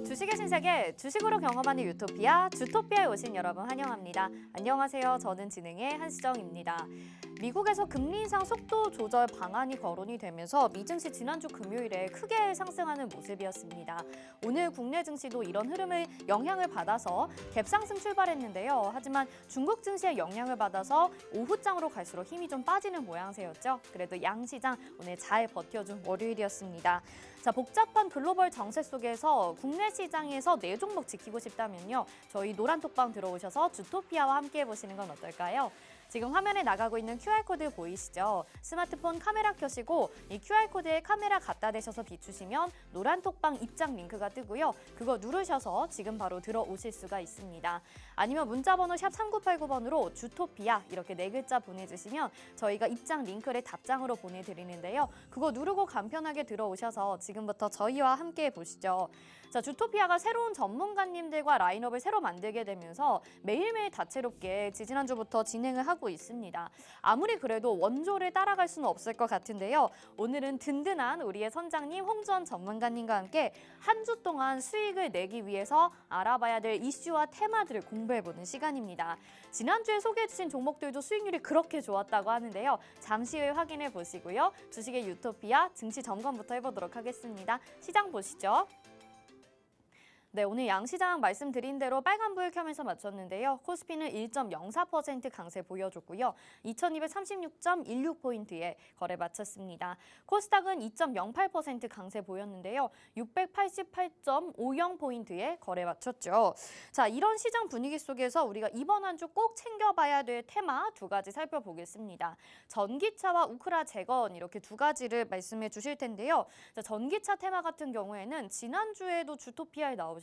주식의 신세계, 주식으로 경험하는 유토피아, 주토피아에 오신 여러분 환영합니다. 안녕하세요. 저는 진행의 한시정입니다. 미국에서 금리 인상 속도 조절 방안이 거론이 되면서 미 증시 지난주 금요일에 크게 상승하는 모습이었습니다. 오늘 국내 증시도 이런 흐름을 영향을 받아서 갭상승 출발했는데요. 하지만 중국 증시의 영향을 받아서 오후장으로 갈수록 힘이 좀 빠지는 모양새였죠. 그래도 양시장 오늘 잘 버텨준 월요일이었습니다. 자, 복잡한 글로벌 정세 속에서 국내 시장에서 네 종목 지키고 싶다면요. 저희 노란톡방 들어오셔서 주토피아와 함께 해보시는 건 어떨까요? 지금 화면에 나가고 있는 QR코드 보이시죠? 스마트폰 카메라 켜시고 이 QR코드에 카메라 갖다 대셔서 비추시면 노란톡방 입장 링크가 뜨고요. 그거 누르셔서 지금 바로 들어오실 수가 있습니다. 아니면 문자번호 샵 3989번으로 주토피아 이렇게 네 글자 보내주시면 저희가 입장 링크를 답장으로 보내드리는데요. 그거 누르고 간편하게 들어오셔서 지금부터 저희와 함께 보시죠. 자, 주토피아가 새로운 전문가님들과 라인업을 새로 만들게 되면서 매일매일 다채롭게 지난주부터 진행을 하고 있습니다. 아무리 그래도 원조를 따라갈 수는 없을 것 같은데요. 오늘은 든든한 우리의 선장님 홍주원 전문가님과 함께 한 주 동안 수익을 내기 위해서 알아봐야 될 이슈와 테마들을 공부해보는 시간입니다. 지난주에 소개해주신 종목들도 수익률이 그렇게 좋았다고 하는데요. 잠시 후에 확인해 보시고요. 주식의 유토피아 증시 점검부터 해보도록 하겠습니다. 시장 보시죠. 네, 오늘 양시장 말씀드린 대로 빨간불 켜면서 마쳤는데요. 코스피는 1.04% 강세 보여줬고요. 2236.16포인트에 거래 마쳤습니다. 코스닥은 2.08% 강세 보였는데요. 688.50포인트에 거래 마쳤죠. 자, 이런 시장 분위기 속에서 우리가 이번 한 주 꼭 챙겨봐야 될 테마 두 가지 살펴보겠습니다. 전기차와 우크라 재건 이렇게 두 가지를 말씀해 주실 텐데요. 자, 전기차 테마 같은 경우에는 지난주에도 주토피아에 나오셨어요.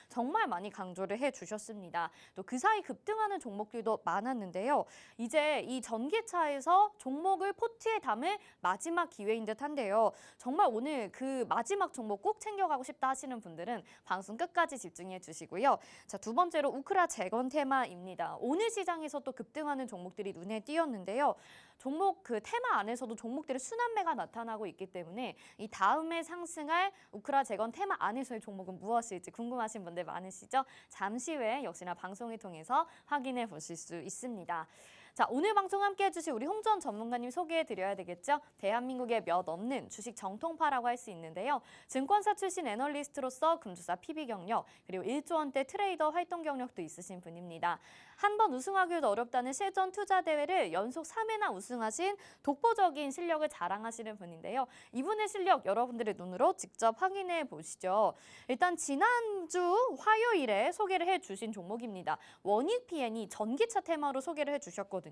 정말 많이 강조를 해주셨습니다. 또 그 사이 급등하는 종목들도 많았는데요. 이제 이 전기차에서 종목을 포트에 담을 마지막 기회인 듯한데요. 정말 오늘 그 마지막 종목 꼭 챙겨가고 싶다 하시는 분들은 방송 끝까지 집중해 주시고요. 자, 두 번째로 우크라 재건 테마입니다. 오늘 시장에서 또 급등하는 종목들이 눈에 띄었는데요. 종목 그 테마 안에서도 종목들의 순환매가 나타나고 있기 때문에 이 다음에 상승할 우크라 재건 테마 안에서의 종목은 무엇일지 궁금하신 분들 많으시죠? 잠시 후에 역시나 방송을 통해서 확인해 보실 수 있습니다. 자, 오늘 방송 함께 해주실 우리 홍주원 전문가님 소개해드려야 되겠죠? 대한민국의 몇 없는 주식 정통파라고 할 수 있는데요. 증권사 출신 애널리스트로서 금주사 PB 경력, 그리고 1조 원대 트레이더 활동 경력도 있으신 분입니다. 한 번 우승하기도 어렵다는 실전 투자 대회를 연속 3회나 우승하신 독보적인 실력을 자랑하시는 분인데요. 이분의 실력 여러분들의 눈으로 직접 확인해 보시죠. 일단 지난주 화요일에 소개를 해주신 종목입니다. 원익PN이 전기차 테마로 소개를 해주셨거든요.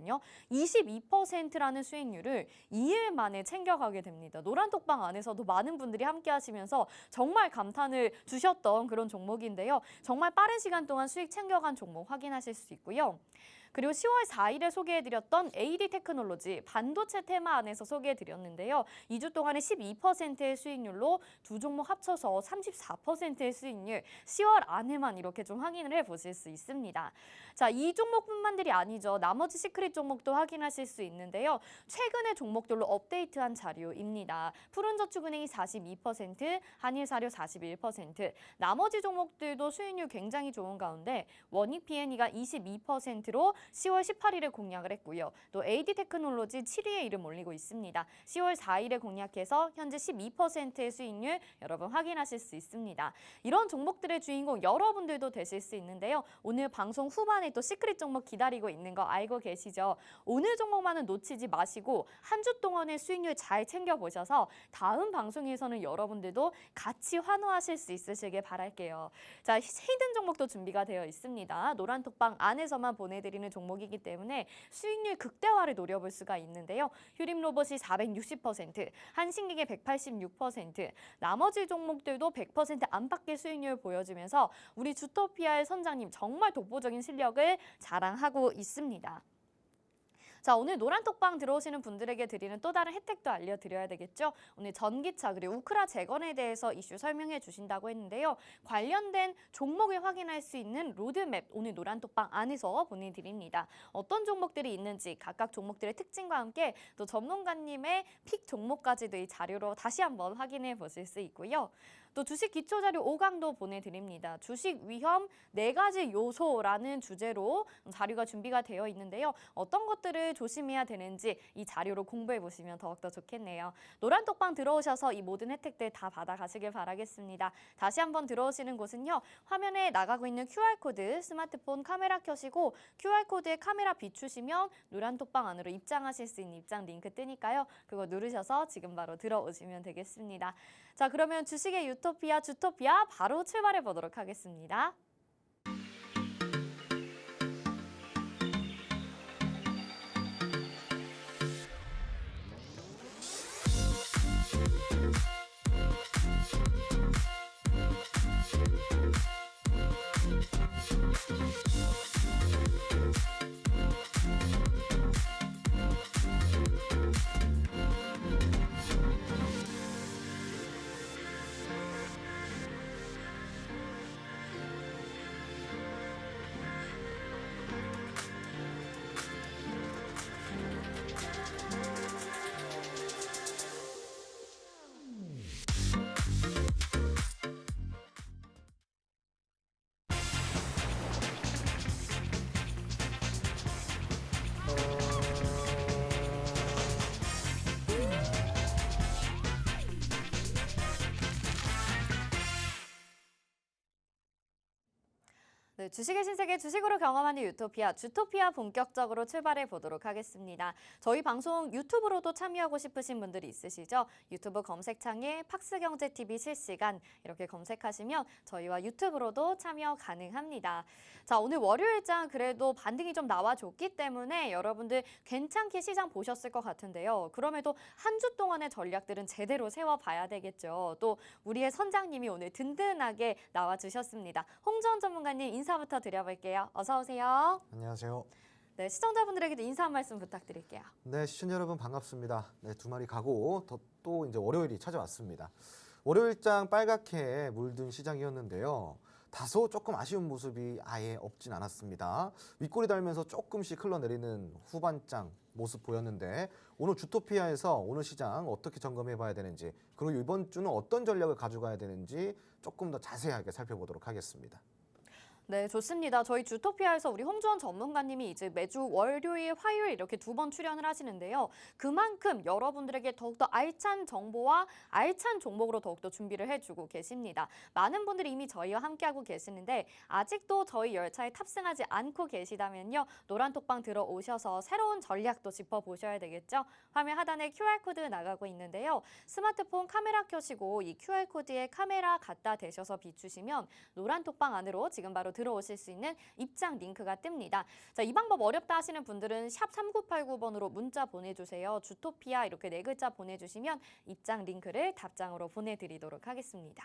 22%라는 수익률을 2일 만에 챙겨가게 됩니다. 노란톡방 안에서도 많은 분들이 함께 하시면서 정말 감탄을 주셨던 그런 종목인데요. 정말 빠른 시간 동안 수익 챙겨간 종목 확인하실 수 있고요. 그리고 10월 4일에 소개해드렸던 AD테크놀로지 반도체 테마 안에서 소개해드렸는데요. 2주 동안에 12%의 수익률로 두 종목 합쳐서 34%의 수익률 10월 안에만 이렇게 좀 확인을 해보실 수 있습니다. 자, 이 종목뿐만들이 아니죠. 나머지 시크릿 종목도 확인하실 수 있는데요. 최근의 종목들로 업데이트한 자료입니다. 푸른저축은행이 42%, 한일사료 41%, 나머지 종목들도 수익률 굉장히 좋은 가운데 원익PN이가 22%로 10월 18일에 공략을 했고요. 또 AD테크놀로지 7위에 이름 올리고 있습니다. 10월 4일에 공략해서 현재 12%의 수익률 여러분 확인하실 수 있습니다. 이런 종목들의 주인공 여러분들도 되실 수 있는데요. 오늘 방송 후반에 또 시크릿 종목 기다리고 있는 거 알고 계시죠? 오늘 종목만은 놓치지 마시고 한 주 동안의 수익률 잘 챙겨보셔서 다음 방송에서는 여러분들도 같이 환호하실 수 있으시길 바랄게요. 자, 히든 종목도 준비가 되어 있습니다. 노란톡방 안에서만 보내드리는 종목이기 때문에 수익률 극대화를 노려볼 수가 있는데요. 휴림로봇이 460%, 한신기계 186%, 나머지 종목들도 100% 안팎의 수익률을 보여주면서 우리 주토피아의 선장님 정말 독보적인 실력을 자랑하고 있습니다. 자, 오늘 노란톡방 들어오시는 분들에게 드리는 또 다른 혜택도 알려드려야 되겠죠? 오늘 전기차 그리고 우크라 재건에 대해서 이슈 설명해 주신다고 했는데요. 관련된 종목을 확인할 수 있는 로드맵 오늘 노란톡방 안에서 보내드립니다. 어떤 종목들이 있는지 각각 종목들의 특징과 함께 또 전문가님의 픽 종목까지도 이 자료로 다시 한번 확인해 보실 수 있고요. 또 주식 기초자료 5강도 보내드립니다. 주식 위험 4가지 요소라는 주제로 자료가 준비가 되어 있는데요. 어떤 것들을 조심해야 되는지 이 자료로 공부해 보시면 더욱더 좋겠네요. 노란톡방 들어오셔서 이 모든 혜택들 다 받아가시길 바라겠습니다. 다시 한번 들어오시는 곳은요. 화면에 나가고 있는 QR코드 스마트폰 카메라 켜시고 QR코드에 카메라 비추시면 노란톡방 안으로 입장하실 수 있는 입장 링크 뜨니까요. 그거 누르셔서 지금 바로 들어오시면 되겠습니다. 자, 그러면 주식의 유토피아 주토피아 바로 출발해 보도록 하겠습니다. 네, 주식의 신세계 주식으로 경험하는 유토피아, 주토피아 본격적으로 출발해 보도록 하겠습니다. 저희 방송 유튜브로도 참여하고 싶으신 분들이 있으시죠? 유튜브 검색창에 팍스경제TV 실시간 이렇게 검색하시면 저희와 유튜브로도 참여 가능합니다. 자, 오늘 월요일장 그래도 반등이 좀 나와줬기 때문에 여러분들 괜찮게 시장 보셨을 것 같은데요. 그럼에도 한 주 동안의 전략들은 제대로 세워봐야 되겠죠. 또 우리의 선장님이 오늘 든든하게 나와주셨습니다. 홍주원 전문가님 인사부터 드려볼게요. 어서 오세요. 안녕하세요. 네, 시청자분들에게도 인사 한 말씀 부탁드릴게요. 네, 시청자 여러분 반갑습니다. 네, 두 마리 가고 또 이제 월요일이 찾아왔습니다. 월요일장 빨갛게 물든 시장이었는데요. 다소 조금 아쉬운 모습이 아예 없진 않았습니다. 윗꼬리 달면서 조금씩 흘러내리는 후반장 모습 보였는데 오늘 주토피아에서 오늘 시장 어떻게 점검해 봐야 되는지 그리고 이번 주는 어떤 전략을 가져가야 되는지 조금 더 자세하게 살펴보도록 하겠습니다. 네, 좋습니다. 저희 주토피아에서 우리 홍주원 전문가님이 이제 매주 월요일, 화요일 이렇게 2번 출연을 하시는데요. 그만큼 여러분들에게 더욱더 알찬 정보와 알찬 종목으로 더욱더 준비를 해주고 계십니다. 많은 분들이 이미 저희와 함께하고 계시는데 아직도 저희 열차에 탑승하지 않고 계시다면요. 노란톡방 들어오셔서 새로운 전략도 짚어보셔야 되겠죠. 화면 하단에 QR코드 나가고 있는데요. 스마트폰 카메라 켜시고 이 QR코드에 카메라 갖다 대셔서 비추시면 노란톡방 안으로 지금 바로 들어오실 수 있는 입장 링크가 뜹니다. 자, 이 방법 어렵다 하시는 분들은 샵 3989번으로 문자 보내주세요. 주토피아 이렇게 4글자 보내주시면 입장 링크를 답장으로 보내드리도록 하겠습니다.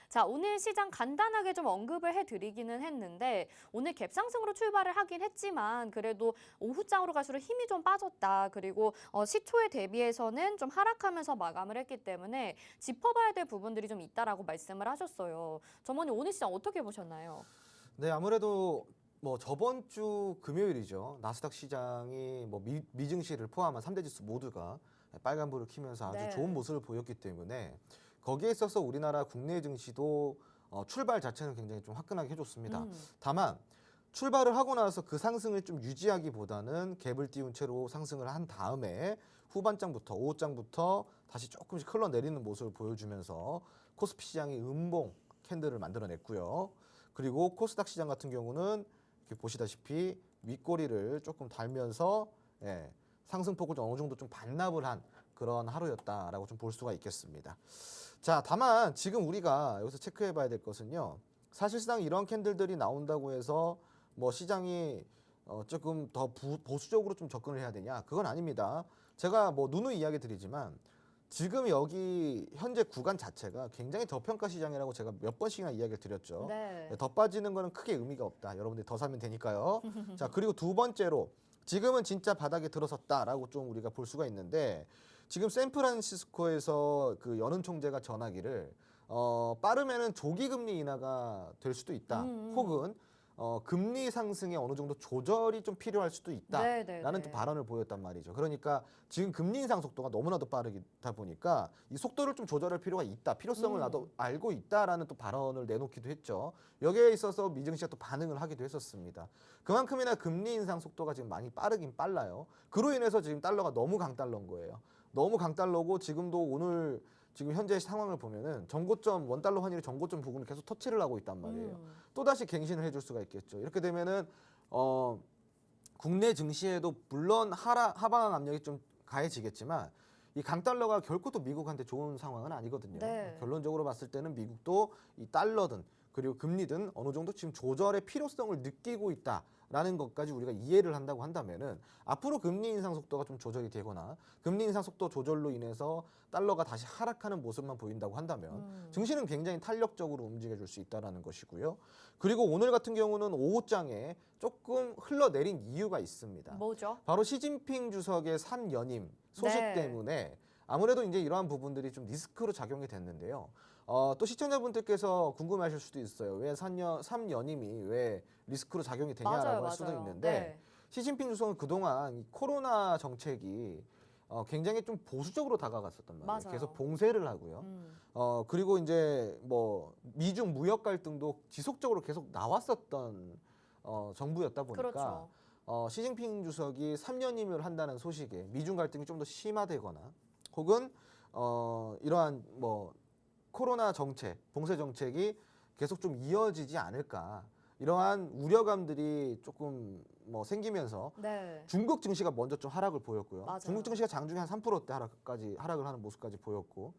자, 오늘 시장 간단하게 좀 언급을 해드리기는 했는데 오늘 갭상승으로 출발을 하긴 했지만 그래도 오후장으로 갈수록 힘이 좀 빠졌다. 그리고 시초에 대비해서는 좀 하락하면서 마감을 했기 때문에 짚어봐야 될 부분들이 좀 있다라고 말씀을 하셨어요. 전문님 오늘 시장 어떻게 보셨나요? 네, 아무래도 뭐 저번 주 금요일이죠. 나스닥 시장이 뭐 미증시를 포함한 3대 지수 모두가 빨간불을 켜면서 아주 네. 좋은 모습을 보였기 때문에 거기에 있어서 우리나라 국내 증시도 출발 자체는 굉장히 좀 화끈하게 해줬습니다. 다만 출발을 하고 나서 그 상승을 좀 유지하기보다는 갭을 띄운 채로 상승을 한 다음에 후반장부터 오후장부터 다시 조금씩 흘러내리는 모습을 보여주면서 코스피 시장이 음봉 캔들을 만들어냈고요. 그리고 코스닥 시장 같은 경우는 이렇게 보시다시피 윗꼬리를 조금 달면서 상승폭을 좀 어느 정도 좀 반납을 한 그런 하루였다라고 좀 볼 수가 있겠습니다. 자, 다만 지금 우리가 여기서 체크해 봐야 될 것은요. 사실상 이런 캔들들이 나온다고 해서 뭐 시장이 조금 더 보수적으로 좀 접근을 해야 되냐? 그건 아닙니다. 제가 뭐 누누이 이야기 드리지만 지금 여기 현재 구간 자체가 굉장히 저평가 시장이라고 제가 몇 번씩이나 이야기를 드렸죠. 네. 더 빠지는 거는 크게 의미가 없다. 여러분들이 더 사면 되니까요. 자, 그리고 두 번째로 지금은 진짜 바닥에 들어섰다라고 좀 우리가 볼 수가 있는데 지금 샌프란시스코에서 그 연은 총재가 전하기를 빠르면은 조기 금리 인하가 될 수도 있다. 혹은 금리 상승에 어느 정도 조절이 좀 필요할 수도 있다라는 또 발언을 보였단 말이죠. 그러니까 지금 금리 인상 속도가 너무나도 빠르다 보니까 이 속도를 좀 조절할 필요가 있다. 필요성을 나도 알고 있다라는 또 발언을 내놓기도 했죠. 여기에 있어서 미증시가 또 반응을 하기도 했었습니다. 그만큼이나 금리 인상 속도가 지금 많이 빠르긴 빨라요. 그로 인해서 지금 달러가 너무 강달러인 거예요. 너무 강달러고 지금도 오늘 지금 현재 상황을 보면은 정고점 원달러 환율이 정고점 부분을 계속 터치를 하고 있단 말이에요. 또 다시 갱신을 해줄 수가 있겠죠. 이렇게 되면은 국내 증시에도 물론 하방 압력이 좀 가해지겠지만 이 강달러가 결코 또 미국한테 좋은 상황은 아니거든요. 네. 결론적으로 봤을 때는 미국도 이 달러든 그리고 금리든 어느 정도 지금 조절의 필요성을 느끼고 있다라는 것까지 우리가 이해를 한다고 한다면은 앞으로 금리 인상 속도가 좀 조절이 되거나 금리 인상 속도 조절로 인해서 달러가 다시 하락하는 모습만 보인다고 한다면 증시는 굉장히 탄력적으로 움직여줄 수 있다라는 것이고요. 그리고 오늘 같은 경우는 오후장에 조금 흘러내린 이유가 있습니다. 뭐죠? 바로 시진핑 주석의 3연임 소식 네. 때문에 아무래도 이제 이러한 부분들이 좀 리스크로 작용이 됐는데요. 또 시청자분들께서 궁금해하실 수도 있어요. 왜 3연임이 왜 리스크로 작용이 되냐라고 할 수도 있는데 네. 시진핑 주석은 그동안 이 코로나 정책이 굉장히 좀 보수적으로 다가갔었단 말이에요. 맞아요. 계속 봉쇄를 하고요. 그리고 이제 뭐 미중 무역 갈등도 지속적으로 계속 나왔었던 정부였다 보니까 그렇죠. 시진핑 주석이 3년임을 한다는 소식에 미중 갈등이 좀 더 심화되거나 혹은 이러한 뭐 코로나 정책, 봉쇄 정책이 계속 좀 이어지지 않을까 이러한 우려감들이 조금 뭐 생기면서 네. 중국 증시가 먼저 좀 하락을 보였고요. 맞아요. 중국 증시가 장중에 한 3%대 하락을 하는 모습까지 보였고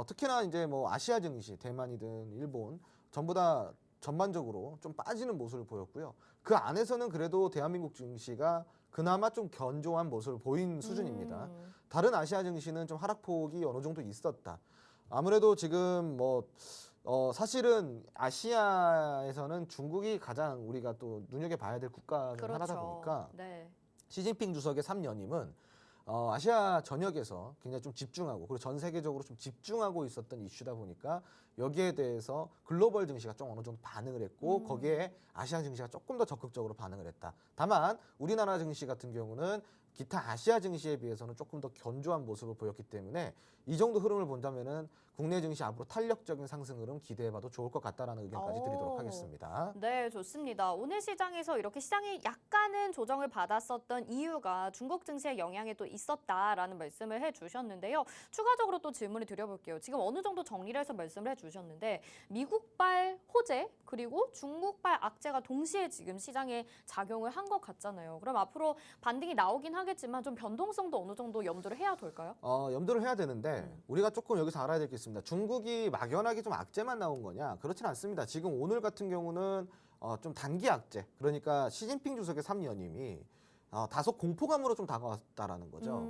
특히나 이제 뭐 아시아 증시, 대만이든 일본 전부 다 전반적으로 좀 빠지는 모습을 보였고요. 그 안에서는 그래도 대한민국 증시가 그나마 좀 견조한 모습을 보인 수준입니다. 다른 아시아 증시는 좀 하락폭이 어느 정도 있었다. 아무래도 지금 뭐 사실은 아시아에서는 중국이 가장 우리가 또 눈여겨봐야 될 국가 중 하나다 보니까 네. 시진핑 주석의 3연임은 아시아 전역에서 굉장히 좀 집중하고 그리고 전 세계적으로 좀 집중하고 있었던 이슈다 보니까 여기에 대해서 글로벌 증시가 좀 어느 정도 반응을 했고 거기에 아시아 증시가 조금 더 적극적으로 반응을 했다. 다만 우리나라 증시 같은 경우는 기타 아시아 증시에 비해서는 조금 더 견조한 모습을 보였기 때문에 이 정도 흐름을 본다면은 국내 증시 앞으로 탄력적인 상승 흐름 기대해봐도 좋을 것 같다라는 의견까지 드리도록 하겠습니다. 네, 좋습니다. 오늘 시장에서 이렇게 시장이 약간은 조정을 받았었던 이유가 중국 증시의 영향이 또 있었다라는 말씀을 해주셨는데요. 추가적으로 또 질문을 드려볼게요. 지금 어느 정도 정리를 해서 말씀을 해주셨는데 미국발 호재 그리고 중국발 악재가 동시에 지금 시장에 작용을 한 것 같잖아요. 그럼 앞으로 반등이 나오긴 하겠지만 좀 변동성도 어느 정도 염두를 해야 될까요? 염두를 해야 되는데 우리가 조금 여기서 알아야 될 게 있습니다. 중국이 막연하게 좀 악재만 나온 거냐? 그렇진 않습니다. 지금 오늘 같은 경우는 좀 단기 악재, 그러니까 시진핑 주석의 3연임이 다소 공포감으로 좀 다가왔다라는 거죠.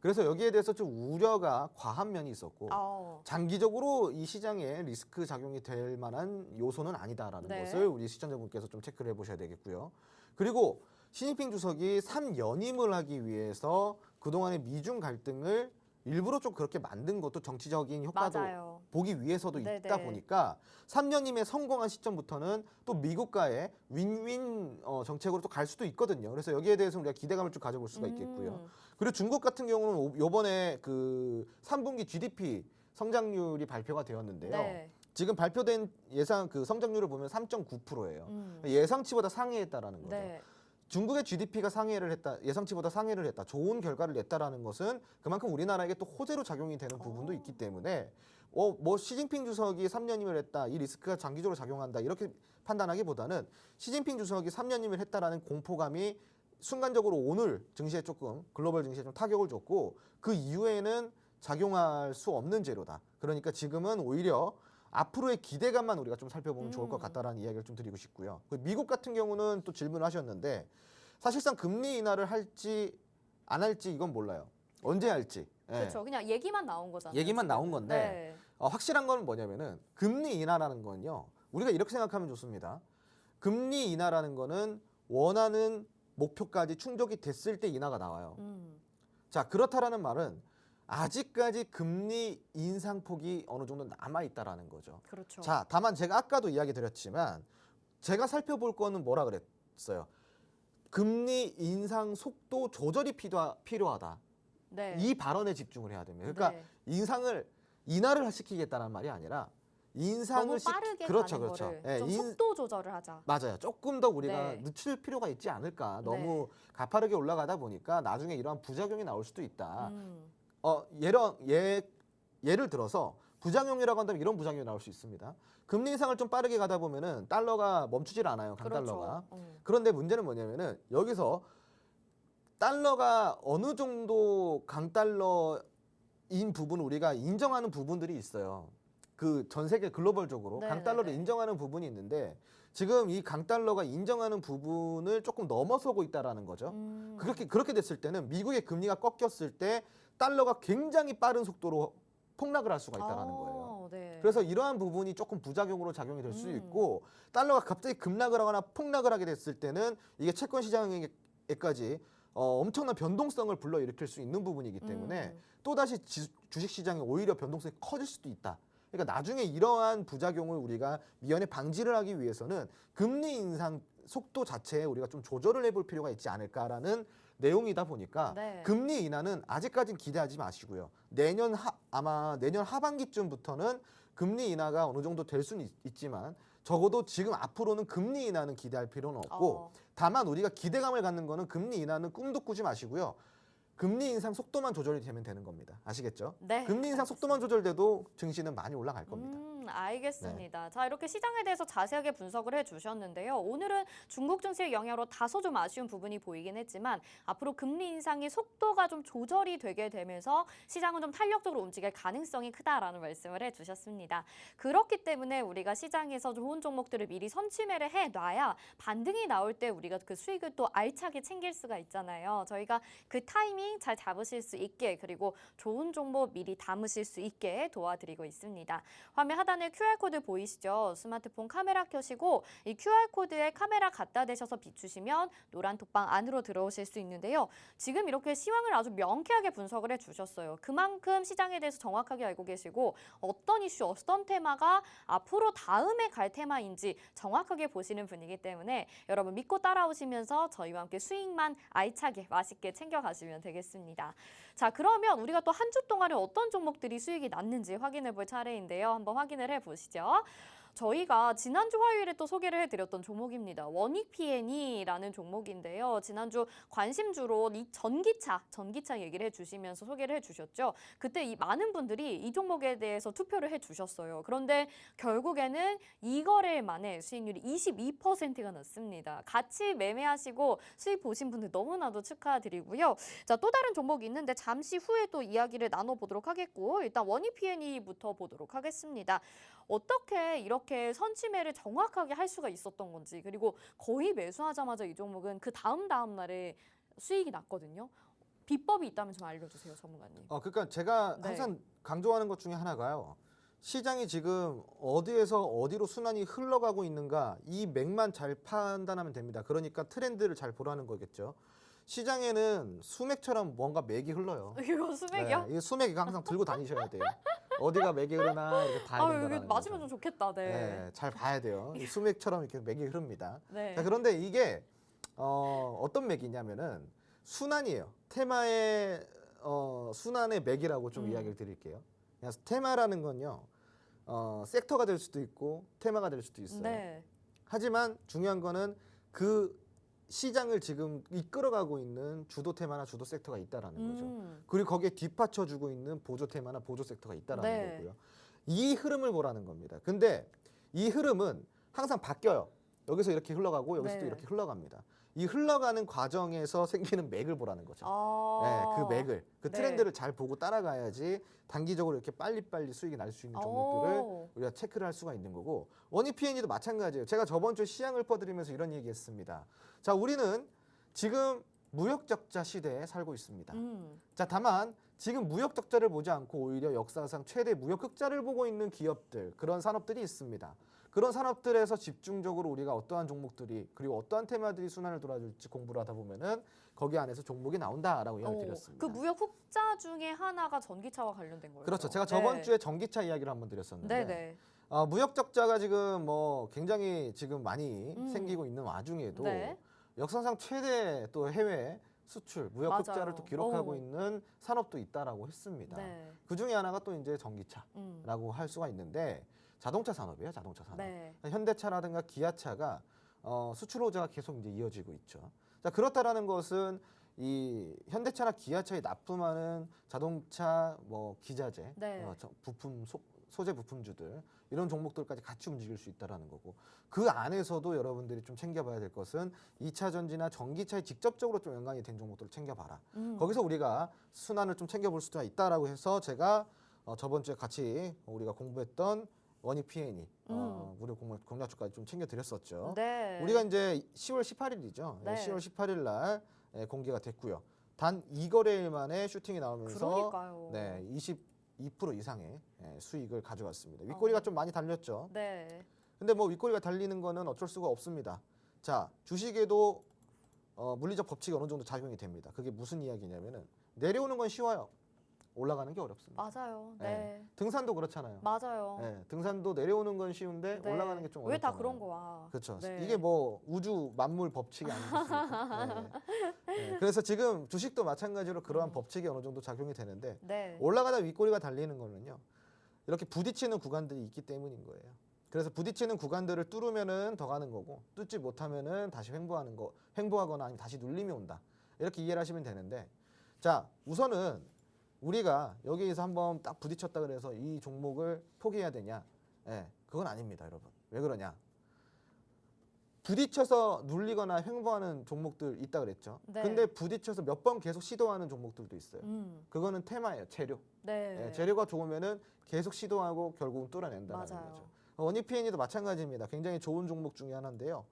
그래서 여기에 대해서 좀 우려가 과한 면이 있었고 장기적으로 이 시장에 리스크 작용이 될 만한 요소는 아니다라는 네. 것을 우리 시청자분께서 좀 체크를 해보셔야 되겠고요. 그리고 시진핑 주석이 3연임을 하기 위해서 그동안의 미중 갈등을 일부러 좀 그렇게 만든 것도 정치적인 효과도 맞아요. 보기 위해서도 네네. 있다 보니까 3년임에 성공한 시점부터는 또 미국과의 윈윈 정책으로 또 갈 수도 있거든요. 그래서 여기에 대해서 우리가 기대감을 좀 가져볼 수가 있겠고요. 그리고 중국 같은 경우는 요번에 그 3분기 GDP 성장률이 발표가 되었는데요. 네. 지금 발표된 예상 그 성장률을 보면 3.9%예요. 예상치보다 상회했다라는 거죠. 네. 중국의 GDP가 상회를 했다, 예상치보다 상회를 했다, 좋은 결과를 냈다라는 것은 그만큼 우리나라에게 또 호재로 작용이 되는 부분도 있기 때문에 뭐 시진핑 주석이 3년임을 했다, 이 리스크가 장기적으로 작용한다 이렇게 판단하기보다는 시진핑 주석이 3년임을 했다라는 공포감이 순간적으로 오늘 증시에 조금 글로벌 증시에 좀 타격을 줬고 그 이후에는 작용할 수 없는 재료다. 그러니까 지금은 오히려 앞으로의 기대감만 우리가 좀 살펴보면 좋을 것 같다라는 이야기를 좀 드리고 싶고요. 미국 같은 경우는 또 질문을 하셨는데 사실상 금리 인하를 할지 안 할지 이건 몰라요. 언제 할지. 그렇죠. 그냥 얘기만 나온 거잖아요. 얘기만 지금. 나온 건데 네. 확실한 건 뭐냐면은 금리 인하라는 건요. 우리가 이렇게 생각하면 좋습니다. 금리 인하라는 거는 원하는 목표까지 충족이 됐을 때 인하가 나와요. 음. 자, 그렇다라는 말은 아직까지 금리 인상폭이 어느 정도 남아 있다라는 거죠. 그렇죠. 자, 다만 제가 아까도 이야기 드렸지만 제가 살펴볼 거는 뭐라 그랬어요? 금리 인상 속도 조절이 필요하다. 네. 이 발언에 집중을 해야 됩니다. 그러니까 네. 인하를 시키겠다는 말이 아니라 인상을 너무 빠르게 그렇죠, 가는 그렇죠. 거를 예, 좀 속도 조절을 하자. 맞아요. 조금 더 우리가 네. 늦출 필요가 있지 않을까. 네. 너무 가파르게 올라가다 보니까 나중에 이러한 부작용이 나올 수도 있다. 음. 예를 들어서 부작용이라고 한다면 이런 부작용이 나올 수 있습니다. 금리 인상을 좀 빠르게 가다 보면은 달러가 멈추질 않아요. 강달러가. 그렇죠. 그런데 문제는 뭐냐면은 여기서 달러가 어느 정도 강달러인 부분을 우리가 인정하는 부분들이 있어요. 그 전 세계 글로벌적으로 네, 강달러를 네, 네. 인정하는 부분이 있는데 지금 이 강달러가 인정하는 부분을 조금 넘어서고 있다라는 거죠. 그렇게 됐을 때는 미국의 금리가 꺾였을 때 달러가 굉장히 빠른 속도로 폭락을 할 수가 있다라는 거예요. 네. 그래서 이러한 부분이 조금 부작용으로 작용이 될 수 음. 있고 달러가 갑자기 급락을 하거나 폭락을 하게 됐을 때는 이게 채권 시장에까지 엄청난 변동성을 불러일으킬 수 있는 부분이기 때문에 또다시 주식 시장이 오히려 변동성이 커질 수도 있다. 그러니까 나중에 이러한 부작용을 우리가 미연에 방지를 하기 위해서는 금리 인상 속도 자체에 우리가 좀 조절을 해볼 필요가 있지 않을까라는 내용이다 보니까 네. 금리 인하는 아직까지는 기대하지 마시고요. 아마 내년 하반기쯤부터는 금리 인하가 어느 정도 될 수는 있지만 적어도 지금 앞으로는 금리 인하는 기대할 필요는 없고 다만 우리가 기대감을 갖는 거는 금리 인하는 꿈도 꾸지 마시고요. 금리 인상 속도만 조절이 되면 되는 겁니다. 아시겠죠? 네. 금리 인상 속도만 조절돼도 증시는 많이 올라갈 겁니다. 알겠습니다. 자, 이렇게 시장에 대해서 자세하게 분석을 해주셨는데요. 오늘은 중국 증시의 영향으로 다소 좀 아쉬운 부분이 보이긴 했지만 앞으로 금리 인상의 속도가 좀 조절이 되게 되면서 시장은 좀 탄력적으로 움직일 가능성이 크다라는 말씀을 해주셨습니다. 그렇기 때문에 우리가 시장에서 좋은 종목들을 미리 선취매를 해놔야 반등이 나올 때 우리가 그 수익을 또 알차게 챙길 수가 있잖아요. 저희가 그 타이밍 잘 잡으실 수 있게 그리고 좋은 종목 미리 담으실 수 있게 도와드리고 있습니다. 화면 하단에 QR코드 보이시죠? 스마트폰 카메라 켜시고 이 QR코드에 카메라 갖다 대셔서 비추시면 노란 톡방 안으로 들어오실 수 있는데요. 지금 이렇게 시황을 아주 명쾌하게 분석을 해주셨어요. 그만큼 시장에 대해서 정확하게 알고 계시고 어떤 이슈, 어떤 테마가 앞으로 다음에 갈 테마인지 정확하게 보시는 분이기 때문에 여러분 믿고 따라오시면서 저희와 함께 수익만 알차게 맛있게 챙겨가시면 되겠습니다. 자, 그러면 우리가 또 한 주 동안에 어떤 종목들이 수익이 났는지 확인해 볼 차례인데요. 한번 확인을 해보시죠. 저희가 지난주 화요일에 또 소개를 해드렸던 종목입니다. 원익 P&E라는 종목인데요. 지난주 관심주로 이 전기차 얘기를 해주시면서 소개를 해주셨죠. 그때 이 많은 분들이 이 종목에 대해서 투표를 해주셨어요. 그런데 결국에는 2거래일 만에 수익률이 22%가 났습니다. 같이 매매하시고 수익 보신 분들 너무나도 축하드리고요. 자, 또 다른 종목이 있는데 잠시 후에 또 이야기를 나눠보도록 하겠고 일단 원익 P&E부터 보도록 하겠습니다. 어떻게 이렇게 선취매를 정확하게 할 수가 있었던 건지 그리고 거의 매수하자마자 이 종목은 그 다음 날에 수익이 났거든요. 비법이 있다면 좀 알려주세요, 전문가님. 그러니까 제가 네. 항상 강조하는 것 중에 하나가요. 시장이 지금 어디에서 어디로 순환이 흘러가고 있는가 이 맥만 잘 판단하면 됩니다. 그러니까 트렌드를 잘 보라는 거겠죠. 시장에는 수맥처럼 뭔가 맥이 흘러요. 이거 수맥이요? 이 수맥 이거 항상 들고 다니셔야 돼요. 어디가 맥이 흐르나 이렇게 봐야 된다는 여기 맞으면 거죠. 좀 좋겠다. 네. 네, 잘 봐야 돼요. 이 수맥처럼 이렇게 맥이 흐릅니다. 네. 자, 그런데 이게 어떤 맥이냐면은 순환이에요. 테마의 순환의 맥이라고 좀 이야기를 드릴게요. 그래서 테마라는 건요. 섹터가 될 수도 있고 테마가 될 수도 있어요. 네. 하지만 중요한 거는 그 시장을 지금 이끌어가고 있는 주도 테마나 주도 섹터가 있다라는 거죠. 그리고 거기에 뒷받쳐주고 있는 보조 테마나 보조 섹터가 있다라는 네. 거고요. 이 흐름을 보라는 겁니다. 근데 이 흐름은 항상 바뀌어요. 여기서 이렇게 흘러가고 여기서 또 네. 이렇게 흘러갑니다. 이 흘러가는 과정에서 생기는 맥을 보라는 거죠. 네, 그 맥을, 그 네. 트렌드를 잘 보고 따라가야지 단기적으로 이렇게 빨리빨리 수익이 날 수 있는 종목들을 우리가 체크를 할 수가 있는 거고 원익 P&E도 마찬가지예요. 제가 저번 주에 시향을 퍼드리면서 이런 얘기했습니다. 자, 우리는 지금 무역 적자 시대에 살고 있습니다. 음. 자, 다만 지금 무역 적자를 보지 않고 오히려 역사상 최대 무역 흑자를 보고 있는 기업들, 그런 산업들이 있습니다. 그런 산업들에서 집중적으로 우리가 어떠한 종목들이 그리고 어떠한 테마들이 순환을 돌아줄지 공부를 하다 보면은 거기 안에서 종목이 나온다라고 이야기 드렸습니다. 그 무역 흑자 중에 하나가 전기차와 관련된 거예요. 그렇죠. 제가 저번 주에 전기차 이야기를 한번 드렸었는데 네네. 무역 적자가 지금 뭐 굉장히 지금 많이 음. 생기고 있는 와중에도 네. 역사상 최대 또 해외 수출 무역 맞아요. 흑자를 또 기록하고 오. 있는 산업도 있다라고 했습니다. 네. 그 중에 하나가 또 이제 전기차라고 음. 할 수가 있는데 자동차 산업이에요, 자동차 산업. 네. 현대차라든가 기아차가 수출 호재가 계속 이제 이어지고 있죠. 자, 그렇다라는 것은 이 현대차나 기아차에 납품하는 자동차 뭐 기자재, 네. 부품 소재 부품주들 이런 종목들까지 같이 움직일 수 있다라는 거고, 그 안에서도 여러분들이 좀 챙겨봐야 될 것은 2차 전지나 전기차에 직접적으로 좀 연관이 된 종목들을 챙겨봐라. 거기서 우리가 순환을 좀 챙겨볼 수가 있다라고 해서 제가 저번 주에 같이 우리가 공부했던 원익 P&E 무료 공략주까지 좀 챙겨드렸었죠. 네. 우리가 이제 10월 18일이죠. 네. 10월 18일 날 공개가 됐고요. 단 2거래일 만에 슈팅이 나오면서 그러니까요. 네, 22% 이상의 수익을 가져갔습니다. 윗꼬리가 좀 많이 달렸죠. 네. 근데 뭐 윗꼬리가 달리는 거는 어쩔 수가 없습니다. 자, 주식에도 물리적 법칙이 어느 정도 작용이 됩니다. 그게 무슨 이야기냐면은 내려오는 건 쉬워요. 올라가는 게 어렵습니다. 맞아요. 네. 네. 등산도 그렇잖아요. 맞아요. 네, 등산도 내려오는 건 쉬운데 네. 올라가는 게 좀 어렵잖아요. 왜 다 그런 거야? 그렇죠. 네. 이게 뭐 우주 만물 법칙이 아니겠습니까? 네. 네. 그래서 지금 주식도 마찬가지로 그러한 법칙이 어느 정도 작용이 되는데 네. 올라가다 윗꼬리가 달리는 거는요. 이렇게 부딪히는 구간들이 있기 때문인 거예요. 그래서 부딪히는 구간들을 뚫으면은 더 가는 거고 뚫지 못하면은 다시 횡보하거나 아니면 다시 눌림이 온다. 이렇게 이해를 하시면 되는데, 자, 우선은 우리가 여기에서 한번 딱 부딪혔다 그래서 이 종목을 포기해야 되냐? 그건 아닙니다, 여러분. 왜 그러냐? 부딪혀서 눌리거나 횡보하는 종목들 있다 그랬죠. 네. 근데 부딪혀서 몇 번 계속 시도하는 종목들도 있어요. 그거는 테마예요, 재료. 네. 재료가 좋으면은 계속 시도하고 결국은 뚫어낸다는 맞아요. 거죠. 원익 P&E도 마찬가지입니다. 굉장히 좋은 종목 중에 하나인데요.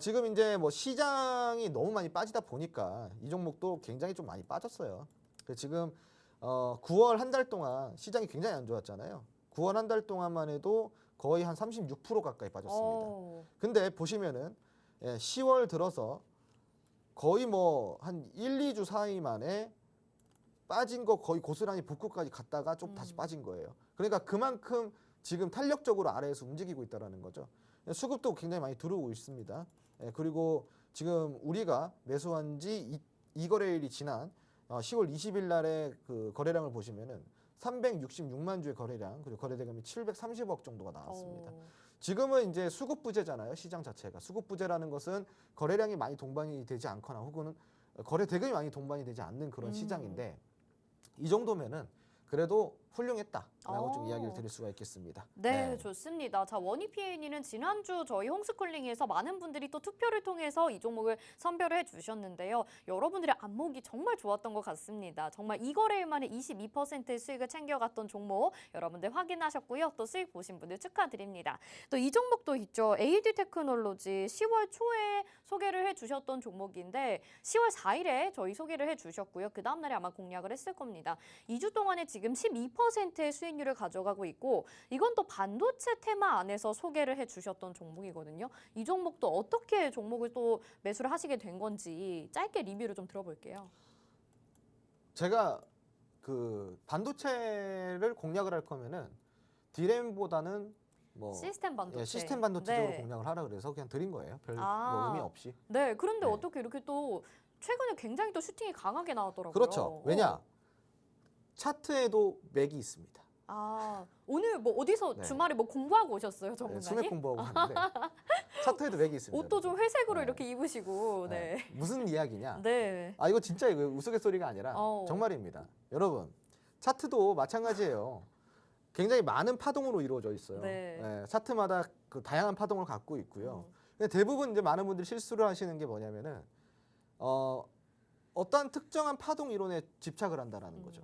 지금 이제 뭐 시장이 너무 많이 빠지다 보니까 이 종목도 굉장히 좀 많이 빠졌어요. 그래서 지금 9월 한 달 동안 시장이 굉장히 안 좋았잖아요. 9월 한 달 동안만 해도 거의 한 36% 가까이 빠졌습니다. 근데 보시면은 10월 들어서 거의 뭐 한 1, 2주 사이 만에 빠진 거 거의 고스란히 복구까지 갔다가 좀 다시 빠진 거예요. 그러니까 그만큼 지금 탄력적으로 아래에서 움직이고 있다라는 거죠. 수급도 굉장히 많이 들어오고 있습니다. 그리고 지금 우리가 매수한 지 2거래일이 지난 10월 20일 날의 그 거래량을 보시면은 366만 주의 거래량, 그리고 거래대금이 730억 정도가 나왔습니다. 지금은 이제 수급 부재잖아요. 시장 자체가. 수급 부재라는 것은 거래량이 많이 동반이 되지 않거나 혹은 거래 대금이 많이 동반이 되지 않는 그런 시장인데, 이 정도면은 그래도 훌륭했다라고 좀 이야기를 드릴 수가 있겠습니다. 네, 좋습니다. 자, 원익 P&E는 지난주 저희 홈스쿨링에서 많은 분들이 또 투표를 통해서 이 종목을 선별을 해주셨는데요. 여러분들의 안목이 정말 좋았던 것 같습니다. 정말 2거래일 만에 22%의 수익을 챙겨갔던 종목 여러분들 확인하셨고요. 또 수익 보신 분들 축하드립니다. 또 이 종목도 있죠. AD 테크놀로지 10월 초에 소개를 해주셨던 종목인데 10월 4일에 저희 소개를 해주셨고요. 그 다음 날에 아마 공략을 했을 겁니다. 2주 동안에 지금 12%의 수익률을 가져가고 있고, 이건 또 반도체 테마 안에서 소개를 해주셨던 종목이거든요. 이 종목도 어떻게 종목을 또 매수를 하시게 된 건지 짧게 리뷰를 좀 들어볼게요. 제가 그 반도체를 공략을 할 거면은 디램보다는 뭐 시스템 반도체. 시스템 반도체 쪽으로 네. 공략을 하라 그래서 그냥 드린 거예요. 별 아. 뭐 의미 없이. 네, 그런데 네. 어떻게 이렇게 또 최근에 굉장히 또 슈팅이 강하게 나왔더라고요. 그렇죠. 왜냐? 차트에도 맥이 있습니다. 아, 오늘 뭐 어디서 네. 주말에 뭐 공부하고 오셨어요, 전문가님? 수맥 공부하고 하는데 차트에도 맥이 있습니다. 옷도 좀 회색으로 네. 이렇게 입으시고, 네. 무슨 이야기냐? 네. 이거 진짜 이거 우스갯소리가 아니라 정말입니다. 여러분, 차트도 마찬가지예요. 굉장히 많은 파동으로 이루어져 있어요. 네. 차트마다 그 다양한 파동을 갖고 있고요. 근데 대부분 이제 많은 분들이 실수를 하시는 게 뭐냐면은 어떠한 특정한 파동 이론에 집착을 한다라는 거죠.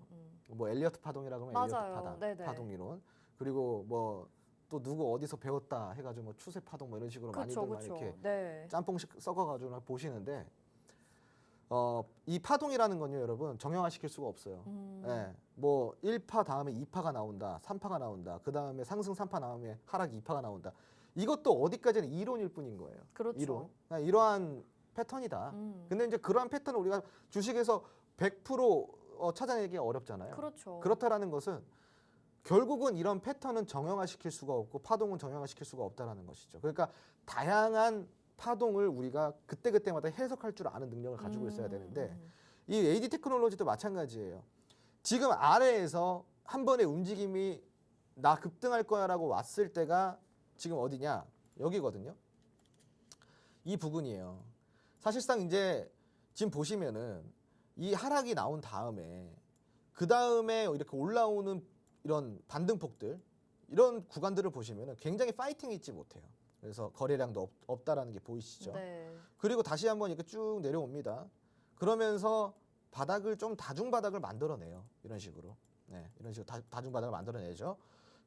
뭐 엘리어트 파동이라고 하면 맞아요. 엘리어트 파동 이론. 그리고 뭐 또 누구 어디서 배웠다 해가지고 뭐 추세 파동 뭐 이런 식으로 그렇죠, 많이들 막 그렇죠. 이렇게 네. 짬뽕식 섞어가지고 보시는데 이 파동이라는 건요, 여러분 정형화시킬 수가 없어요. 예, 뭐 1파 다음에 2파가 나온다, 3파가 나온다, 그 다음에 상승 3파 나오면 하락 2파가 나온다. 이것도 어디까지는 이론일 뿐인 거예요. 그렇죠. 이론. 그러니까 이러한 패턴이다. 근데 이제 그러한 패턴을 우리가 주식에서 100% 찾아내기 어렵잖아요. 그렇죠. 그렇다라는 것은 결국은 이런 패턴은 정형화시킬 수가 없고 파동은 정형화시킬 수가 없다라는 것이죠. 그러니까 다양한 파동을 우리가 그때그때마다 해석할 줄 아는 능력을 가지고 있어야 되는데 이 AD 테크놀로지도 마찬가지예요. 지금 아래에서 한 번의 움직임이 나 급등할 거야라고 왔을 때가 지금 어디냐? 여기거든요. 이 부분이에요. 사실상 이제 지금 보시면은 이 하락이 나온 다음에 그 다음에 이렇게 올라오는 이런 반등폭들 이런 구간들을 보시면은 굉장히 파이팅이 있지 못해요. 그래서 거래량도 없다라는 게 보이시죠? 네. 그리고 다시 한번 이렇게 쭉 내려옵니다. 그러면서 바닥을 좀 다중바닥을 만들어내요. 이런 식으로. 네, 이런 식으로 다중바닥을 만들어내죠.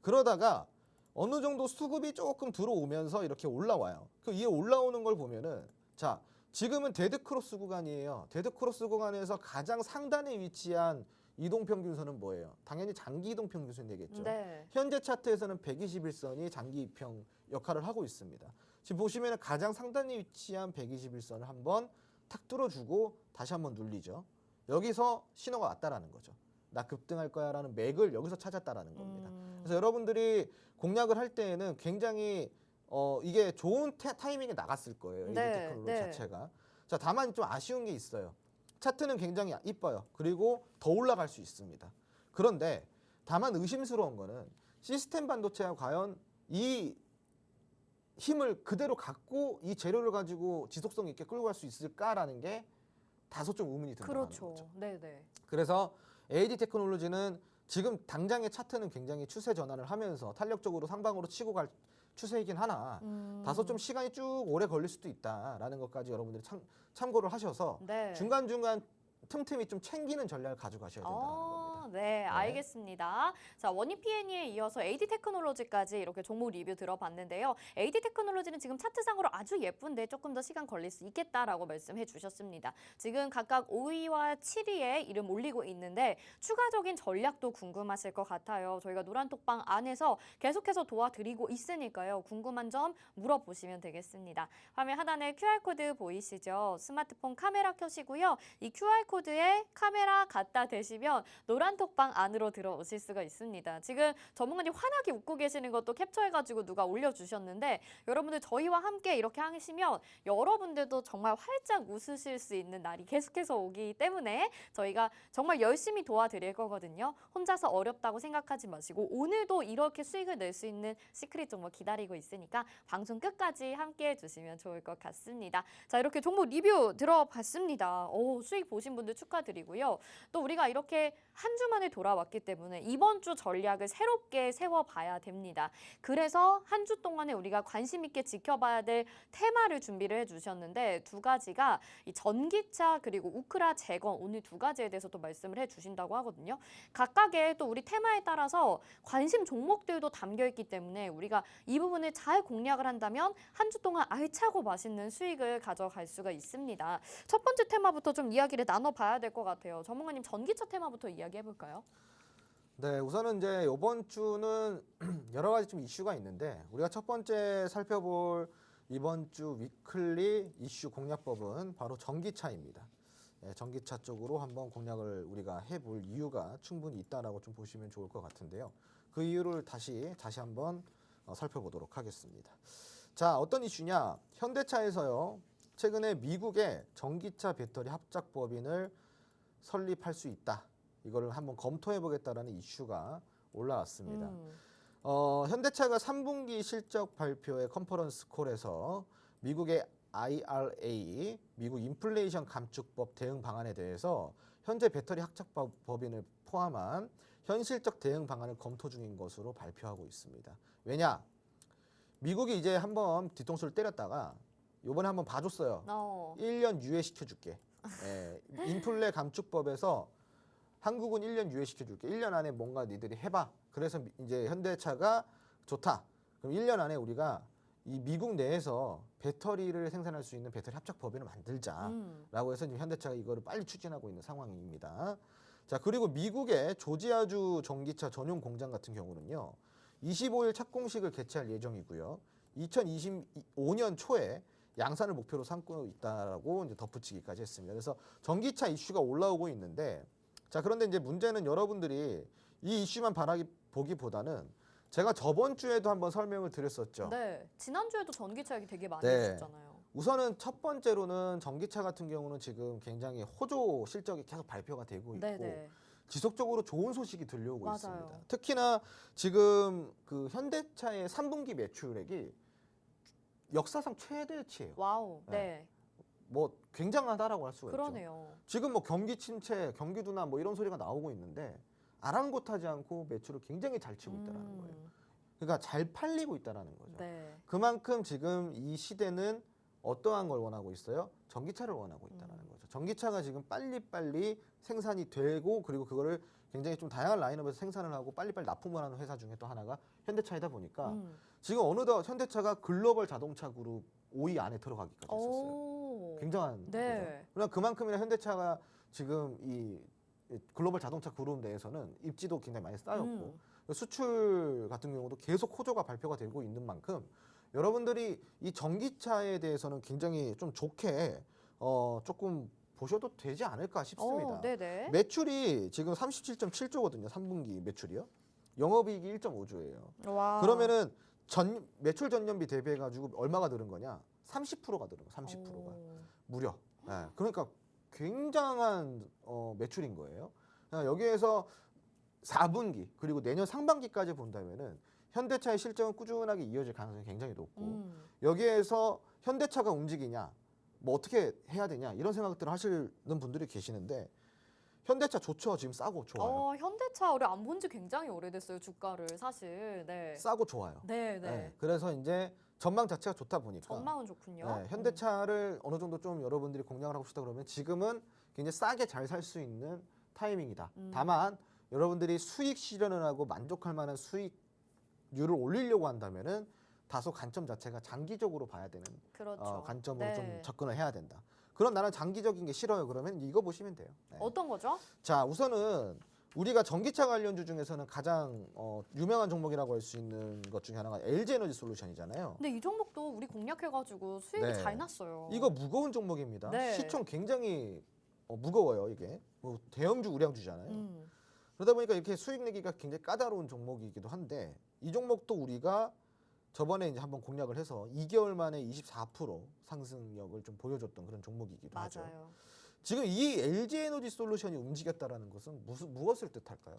그러다가 어느 정도 수급이 조금 들어오면서 이렇게 올라와요. 그 위에 올라오는 걸 보면은 자, 지금은 데드크로스 구간이에요. 데드크로스 구간에서 가장 상단에 위치한 이동평균선은 뭐예요? 당연히 장기 이동평균선이 되겠죠. 네. 현재 차트에서는 121선이 장기 이평 역할을 하고 있습니다. 지금 보시면 가장 상단에 위치한 121선을 한번 탁 뚫어주고 다시 한번 눌리죠. 여기서 신호가 왔다라는 거죠. 나 급등할 거야라는 맥을 여기서 찾았다라는 겁니다. 그래서 여러분들이 공략을 할 때에는 굉장히 이게 좋은 타이밍에 나갔을 거예요. 이 네, 테크놀로지 네. 자체가. 자, 다만 좀 아쉬운 게 있어요. 차트는 굉장히 이뻐요. 그리고 더 올라갈 수 있습니다. 그런데 다만 의심스러운 거는 시스템 반도체가 과연 이 힘을 그대로 갖고 이 재료를 가지고 지속성 있게 끌고 갈 수 있을까라는 게 다소 좀 의문이 든다는 그렇죠. 거죠. 네네. 그래서 AD 테크놀로지는 지금 당장의 차트는 굉장히 추세 전환을 하면서 탄력적으로 상방으로 치고 갈 추세이긴 하나 다소 좀 시간이 쭉 오래 걸릴 수도 있다라는 것까지 여러분들이 참고를 하셔서 네. 중간중간 틈틈이 좀 챙기는 전략을 가져가셔야 된다는 겁니다. 네, 알겠습니다. 자, 원익PN에 이어서 AD 테크놀로지까지 이렇게 종목 리뷰 들어봤는데요. AD 테크놀로지는 지금 차트상으로 아주 예쁜데 조금 더 시간 걸릴 수 있겠다라고 말씀해 주셨습니다. 지금 각각 5위와 7위에 이름 올리고 있는데 추가적인 전략도 궁금하실 것 같아요. 저희가 노란톡방 안에서 계속해서 도와드리고 있으니까요. 궁금한 점 물어보시면 되겠습니다. 화면 하단에 QR코드 보이시죠? 스마트폰 카메라 켜시고요. 이 QR코드에 카메라 갖다 대시면 노란톡방 안으로 들어오실 수가 있습니다. 지금 전문가님 환하게 웃고 계시는 것도 캡처해가지고 누가 올려주셨는데 여러분들 저희와 함께 이렇게 하시면 여러분들도 정말 활짝 웃으실 수 있는 날이 계속해서 오기 때문에 저희가 정말 열심히 도와드릴 거거든요. 혼자서 어렵다고 생각하지 마시고 오늘도 이렇게 수익을 낼 수 있는 시크릿 종목 기다리고 있으니까 방송 끝까지 함께 해주시면 좋을 것 같습니다. 자, 이렇게 종목 리뷰 들어봤습니다. 수익 보신 분들 축하드리고요. 또 우리가 이렇게 한 주 만에 돌아왔기 때문에 이번 주 전략을 새롭게 세워봐야 됩니다. 그래서 한 주 동안에 우리가 관심 있게 지켜봐야 될 테마를 준비를 해주셨는데 두 가지가 이 전기차 그리고 우크라 재건 오늘 두 가지에 대해서 또 말씀을 해주신다고 하거든요. 각각의 또 우리 테마에 따라서 관심 종목들도 담겨 있기 때문에 우리가 이 부분을 잘 공략을 한다면 한 주 동안 알차고 맛있는 수익을 가져갈 수가 있습니다. 첫 번째 테마부터 좀 이야기를 나눠봐야 될 것 같아요. 전문가님 전기차 테마부터 이야기해볼까요? 네, 우선은 이제 이번 주는 여러 가지 좀 이슈가 있는데 우리가 첫 번째 살펴볼 이번 주 위클리 이슈 공략법은 바로 전기차입니다. 네, 전기차 쪽으로 한번 공략을 우리가 해볼 이유가 충분히 있다라고 좀 보시면 좋을 것 같은데요. 그 이유를 다시 한번 살펴보도록 하겠습니다. 자, 어떤 이슈냐? 현대차에서요. 최근에 미국의 전기차 배터리 합작 법인을 설립할 수 있다. 이거를 한번 검토해 보겠다라는 이슈가 올라왔습니다. 현대차가 3분기 실적 발표의 컨퍼런스 콜에서 미국의 IRA, 미국 인플레이션 감축법 대응 방안에 대해서 현재 배터리 합작 법인을 포함한 현실적 대응 방안을 검토 중인 것으로 발표하고 있습니다. 왜냐? 미국이 이제 한번 뒤통수를 때렸다가 요번에 한번 봐줬어요. 1년 유예시켜줄게. 예, 인플레 감축법에서 한국은 1년 유예시켜줄게. 1년 안에 뭔가 니들이 해봐. 그래서 이제 현대차가 좋다. 그럼 1년 안에 우리가 이 미국 내에서 배터리를 생산할 수 있는 배터리 합작 법인을 만들자라고 해서 지금 현대차가 이거를 빨리 추진하고 있는 상황입니다. 자, 그리고 미국의 조지아주 전기차 전용 공장 같은 경우는요. 25일 착공식을 개최할 예정이고요. 2025년 초에 양산을 목표로 삼고 있다라고 이제 덧붙이기까지 했습니다. 그래서 전기차 이슈가 올라오고 있는데, 자, 그런데 이제 문제는 여러분들이 이 이슈만 보기보다는 제가 저번 주에도 한번 설명을 드렸었죠. 네, 지난주에도 전기차 얘기 되게 많이 네. 했었잖아요. 우선은 첫 번째로는 전기차 같은 경우는 지금 굉장히 호조 실적이 계속 발표가 되고 있고 네네. 지속적으로 좋은 소식이 들려오고 맞아요. 있습니다. 특히나 지금 그 현대차의 3분기 매출액이 역사상 최대치예요. 와우. 네. 뭐 굉장하다라고 할 수가 있죠. 그러네요. 지금 뭐 경기 침체, 경기 둔화 뭐 이런 소리가 나오고 있는데 아랑곳하지 않고 매출을 굉장히 잘 치고 있다라는 거예요. 그러니까 잘 팔리고 있다라는 거죠. 네. 그만큼 지금 이 시대는 어떠한 걸 원하고 있어요? 전기차를 원하고 있다는 거죠. 전기차가 지금 빨리빨리 생산이 되고 그리고 그거를 굉장히 좀 다양한 라인업에서 생산을 하고 빨리빨리 납품을 하는 회사 중에 또 하나가 현대차이다 보니까 지금 어느덧 현대차가 글로벌 자동차 그룹 5위 안에 들어가기까지 했었어요. 오. 굉장한 네. 거죠. 그러나 그만큼이나 현대차가 지금 이 글로벌 자동차 그룹 내에서는 입지도 굉장히 많이 쌓였고 수출 같은 경우도 계속 호조가 발표가 되고 있는 만큼 여러분들이 이 전기차에 대해서는 굉장히 좀 좋게 조금 보셔도 되지 않을까 싶습니다. 네네. 매출이 지금 37.7조거든요. 3분기 매출이요. 영업이익이 1.5조예요. 와. 그러면은 매출 전년비 대비해 가지고 얼마가 늘은 거냐? 30%가 늘은 거. 30%가 무려. 네. 그러니까 굉장한 매출인 거예요. 여기에서 4분기 그리고 내년 상반기까지 본다면은 현대차의 실적은 꾸준하게 이어질 가능성이 굉장히 높고 여기에서 현대차가 움직이냐 뭐 어떻게 해야 되냐 이런 생각들을 하시는 분들이 계시는데 현대차 좋죠. 지금 싸고 좋아요. 현대차 우리 안 본 지 굉장히 오래됐어요. 주가를 사실. 네. 싸고 좋아요. 네, 네. 네. 그래서 이제 전망 자체가 좋다 보니까 전망은 좋군요. 네, 현대차를 어느 정도 좀 여러분들이 공략을 하고 싶다 그러면 지금은 굉장히 싸게 잘 살 수 있는 타이밍이다. 다만 여러분들이 수익 실현을 하고 만족할 만한 수익률을 올리려고 한다면은 다소 관점 자체가 장기적으로 봐야 되는 그렇죠. 관점으로 네. 좀 접근을 해야 된다. 그럼 나는 장기적인 게 싫어요. 그러면 이거 보시면 돼요. 네. 어떤 거죠? 자, 우선은 우리가 전기차 관련주 중에서는 가장 유명한 종목이라고 할 수 있는 것 중에 하나가 LG에너지 솔루션이잖아요. 근데 이 종목도 우리 공략해가지고 수익이 네. 잘 났어요. 이거 무거운 종목입니다. 네. 시총 굉장히 무거워요. 이게 뭐 대형주, 우량주잖아요. 음. 그러다 보니까 이렇게 수익 내기가 굉장히 까다로운 종목이기도 한데 이 종목도 우리가 저번에 이제 한번 공략을 해서 2개월 만에 24% 상승력을 좀 보여줬던 그런 종목이기도 하죠. 맞아요. 지금 이 LG에너지 솔루션이 움직였다라는 것은 무엇을 뜻할까요?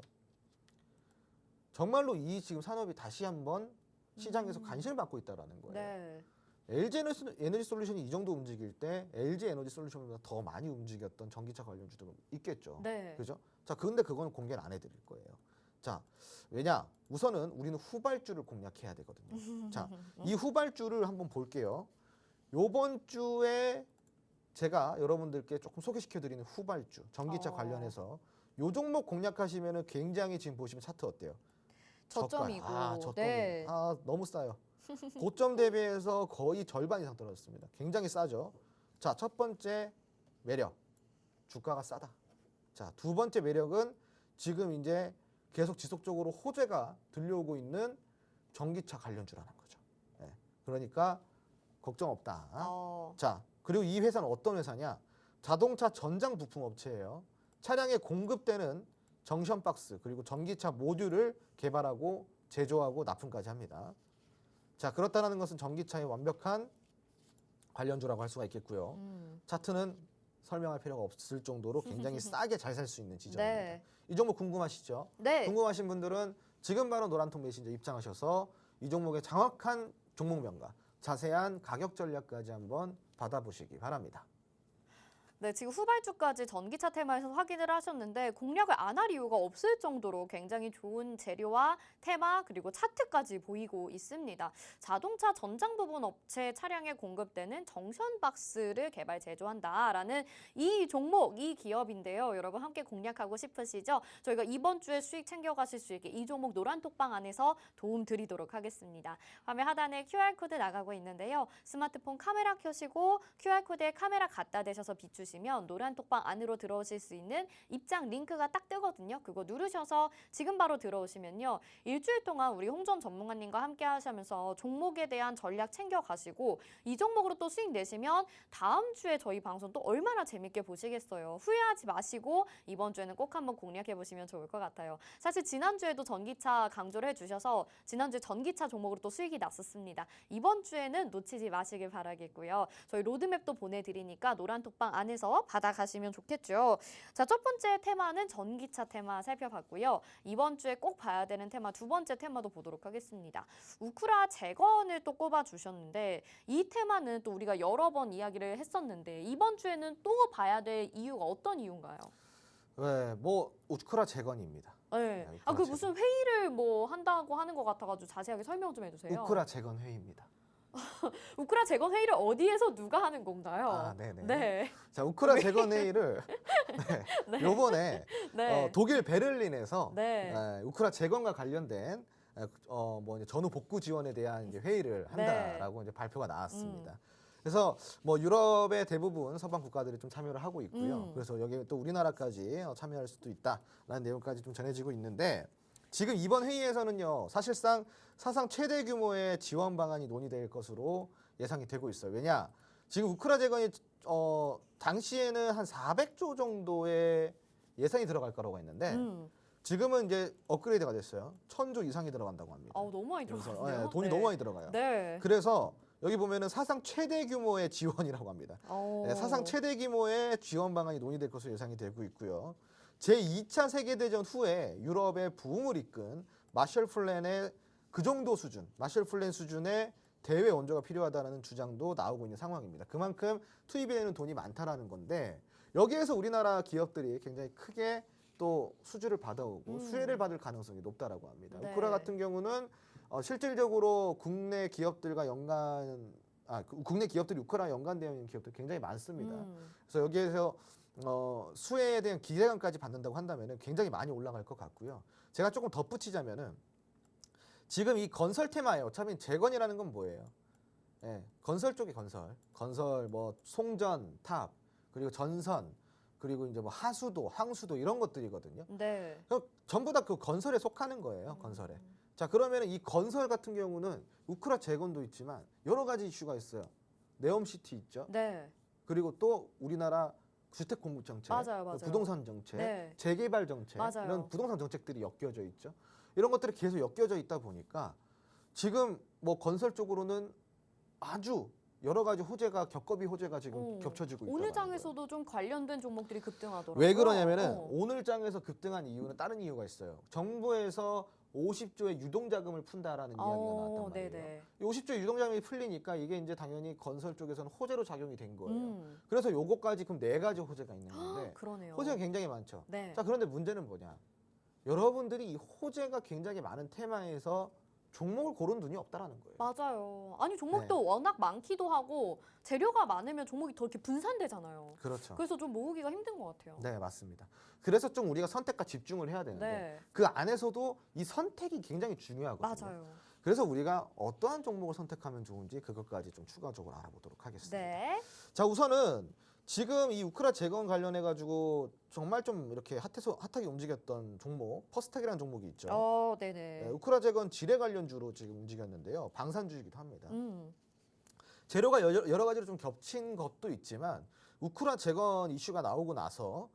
정말로 이 지금 산업이 다시 한번 시장에서 관심을 받고 있다라는 거예요. 네. LG에너지 솔루션이 이 정도 움직일 때 LG에너지 솔루션보다 더 많이 움직였던 전기차 관련주도 있겠죠. 네. 그죠? 자, 그런데 그건 공개는 안 해드릴 거예요. 자, 왜냐? 우선은 우리는 후발주를 공략해야 되거든요. 자, 이 후발주를 한번 볼게요. 요번 주에 제가 여러분들께 조금 소개시켜드리는 후발주, 전기차 관련해서 요 종목 공략하시면은 굉장히 지금 보시면 차트 어때요? 저점이고. 저점이. 네. 너무 싸요. 고점 대비해서 거의 절반 이상 떨어졌습니다. 굉장히 싸죠. 자, 첫 번째 매력, 주가가 싸다. 자, 두 번째 매력은 지금 이제 계속 지속적으로 호재가 들려오고 있는 전기차 관련주라는 거죠. 네. 그러니까 걱정 없다. 자, 그리고 이 회사는 어떤 회사냐? 자동차 전장 부품 업체예요. 차량에 공급되는 정션 박스 그리고 전기차 모듈을 개발하고 제조하고 납품까지 합니다. 자, 그렇다는 것은 전기차의 완벽한 관련주라고 할 수가 있겠고요. 차트는 설명할 필요가 없을 정도로 굉장히 싸게 잘 살 수 있는 지점입니다. 네. 이 종목 궁금하시죠? 네. 궁금하신 분들은 지금 바로 노란통 메신저 입장하셔서 이 종목의 정확한 종목명과 자세한 가격 전략까지 한번 받아보시기 바랍니다. 네, 지금 후발주까지 전기차 테마에서 확인을 하셨는데 공략을 안 할 이유가 없을 정도로 굉장히 좋은 재료와 테마 그리고 차트까지 보이고 있습니다. 자동차 전장 부분 업체 차량에 공급되는 정션 박스를 개발 제조한다라는 이 종목, 이 기업인데요. 여러분 함께 공략하고 싶으시죠? 저희가 이번 주에 수익 챙겨가실 수 있게 이 종목 노란톡방 안에서 도움 드리도록 하겠습니다. 화면 하단에 QR코드 나가고 있는데요. 스마트폰 카메라 켜시고 QR코드에 카메라 갖다 대셔서 비추시면 노란톡방 안으로 들어오실 수 있는 입장 링크가 딱 뜨거든요. 그거 누르셔서 지금 바로 들어오시면요. 일주일 동안 우리 홍점 전문가님과 함께 하시면서 종목에 대한 전략 챙겨가시고 이 종목으로 또 수익 내시면 다음 주에 저희 방송 또 얼마나 재밌게 보시겠어요. 후회하지 마시고 이번 주에는 꼭 한번 공략해 보시면 좋을 것 같아요. 사실 지난주에도 전기차 강조를 해주셔서 지난주에 전기차 종목으로 또 수익이 났었습니다. 이번 주에는 놓치지 마시길 바라겠고요. 저희 로드맵도 보내드리니까 노란톡방 안에서 받아가시면 좋겠죠. 자, 첫 번째 테마는 전기차 테마 살펴봤고요. 이번 주에 꼭 봐야 되는 테마 두 번째 테마도 보도록 하겠습니다. 우크라 재건을 또 꼽아주셨는데 이 테마는 또 우리가 여러 번 이야기를 했었는데 이번 주에는 또 봐야 될 이유가 어떤 이유인가요? 네, 뭐 우크라 재건입니다. 네. 우크라 아, 그 재건. 무슨 회의를 뭐 한다고 하는 것 같아가지고 자세하게 설명 좀 해주세요. 우크라 재건 회의입니다. 우크라 재건 회의를 어디에서 누가 하는 건가요? 아, 네네. 네. 자, 우크라 재건 회의를 네, 요번에 네. 독일 베를린에서 네. 우크라 재건과 관련된 뭐 이제 전후 복구 지원에 대한 이제 회의를 한다라고 이제 발표가 나왔습니다. 그래서 뭐 유럽의 대부분 서방 국가들이 좀 참여를 하고 있고요. 그래서 여기 또 우리나라까지 참여할 수도 있다라는 내용까지 좀 전해지고 있는데 지금 이번 회의에서는요, 사실상 사상 최대 규모의 지원 방안이 논의될 것으로 예상이 되고 있어요. 왜냐? 지금 우크라 재건이 당시에는 한 400조 정도의 예산이 들어갈 거라고 했는데 지금은 이제 업그레이드가 됐어요. 1000조 이상이 들어간다고 합니다. 너무 많이 그래서, 들어가네요. 돈이 너무 많이 들어가요. 네. 그래서 여기 보면은 사상 최대 규모의 지원이라고 합니다. 네, 사상 최대 규모의 지원 방안이 논의될 것으로 예상이 되고 있고요. 제2차 세계대전 후에 유럽의 부흥을 이끈 마셜 플랜의 그 정도 수준, 마셜 플랜 수준의 대외 원조가 필요하다는 주장도 나오고 있는 상황입니다. 그만큼 투입이 되는 돈이 많다라는 건데 여기에서 우리나라 기업들이 굉장히 크게 또 수주를 받아오고 수혜를 받을 가능성이 높다라고 합니다. 네. 우크라 같은 경우는 실질적으로 국내 기업들과 국내 기업들이 우크라 연관되어 있는 기업들 굉장히 많습니다. 그래서 여기에서 수혜에 대한 기대감까지 받는다고 한다면은 굉장히 많이 올라갈 것 같고요. 제가 조금 덧붙이자면은 지금 이 건설 테마에 어차피 재건이라는 건 뭐예요? 예, 건설 쪽에 건설 뭐 송전, 탑, 그리고 전선, 그리고 이제 뭐 하수도, 항수도 이런 것들이거든요. 네. 전부 다 그 건설에 속하는 거예요. 건설에. 자, 그러면 이 건설 같은 경우는 우크라 재건도 있지만 여러 가지 이슈가 있어요. 네옴시티 있죠. 네. 그리고 또 우리나라 주택 공급 정책, 맞아요. 부동산 정책, 네. 재개발 정책 맞아요. 이런 부동산 정책들이 엮여져 있죠. 이런 것들이 계속 엮여져 있다 보니까 지금 뭐 건설 쪽으로는 아주 여러 가지 호재가 겹겹이 호재가 지금 겹쳐지고 있다는 오늘 거예요. 장에서도 좀 관련된 종목들이 급등하더라고요. 왜 그러냐면은 오늘 장에서 급등한 이유는 다른 이유가 있어요. 정부에서 50조의 유동자금을 푼다라는 이야기가 나왔단 말이에요. 네네. 이 50조의 유동자금이 풀리니까 이게 이제 당연히 건설 쪽에서는 호재로 작용이 된 거예요. 그래서 요거까지 그럼 4가지 호재가 있는 건데 그러네요. 호재가 굉장히 많죠. 네. 자, 그런데 문제는 뭐냐? 여러분들이 이 호재가 굉장히 많은 테마에서 종목을 고른 눈이 없다라는 거예요. 맞아요. 아니 종목도 워낙 많기도 하고 재료가 많으면 종목이 더 이렇게 분산되잖아요. 그렇죠. 그래서 좀 모으기가 힘든 것 같아요. 네, 맞습니다. 그래서 좀 우리가 선택과 집중을 해야 되는데 네. 그 안에서도 이 선택이 굉장히 중요하거든요. 맞아요. 그래서 우리가 어떠한 종목을 선택하면 좋은지 그것까지 좀 추가적으로 알아보도록 하겠습니다. 네. 자, 우선은 지금 이 우크라 재건 관련해 가지고 정말 좀 이렇게 핫하게 움직였던 종목, 퍼스텍이라는 종목이 있죠. 네네. 네, 우크라 재건 지뢰 관련주로 지금 움직였는데요. 방산주이기도 합니다. 재료가 여러 가지로 좀 겹친 것도 있지만 우크라 재건 이슈가 나오고 나서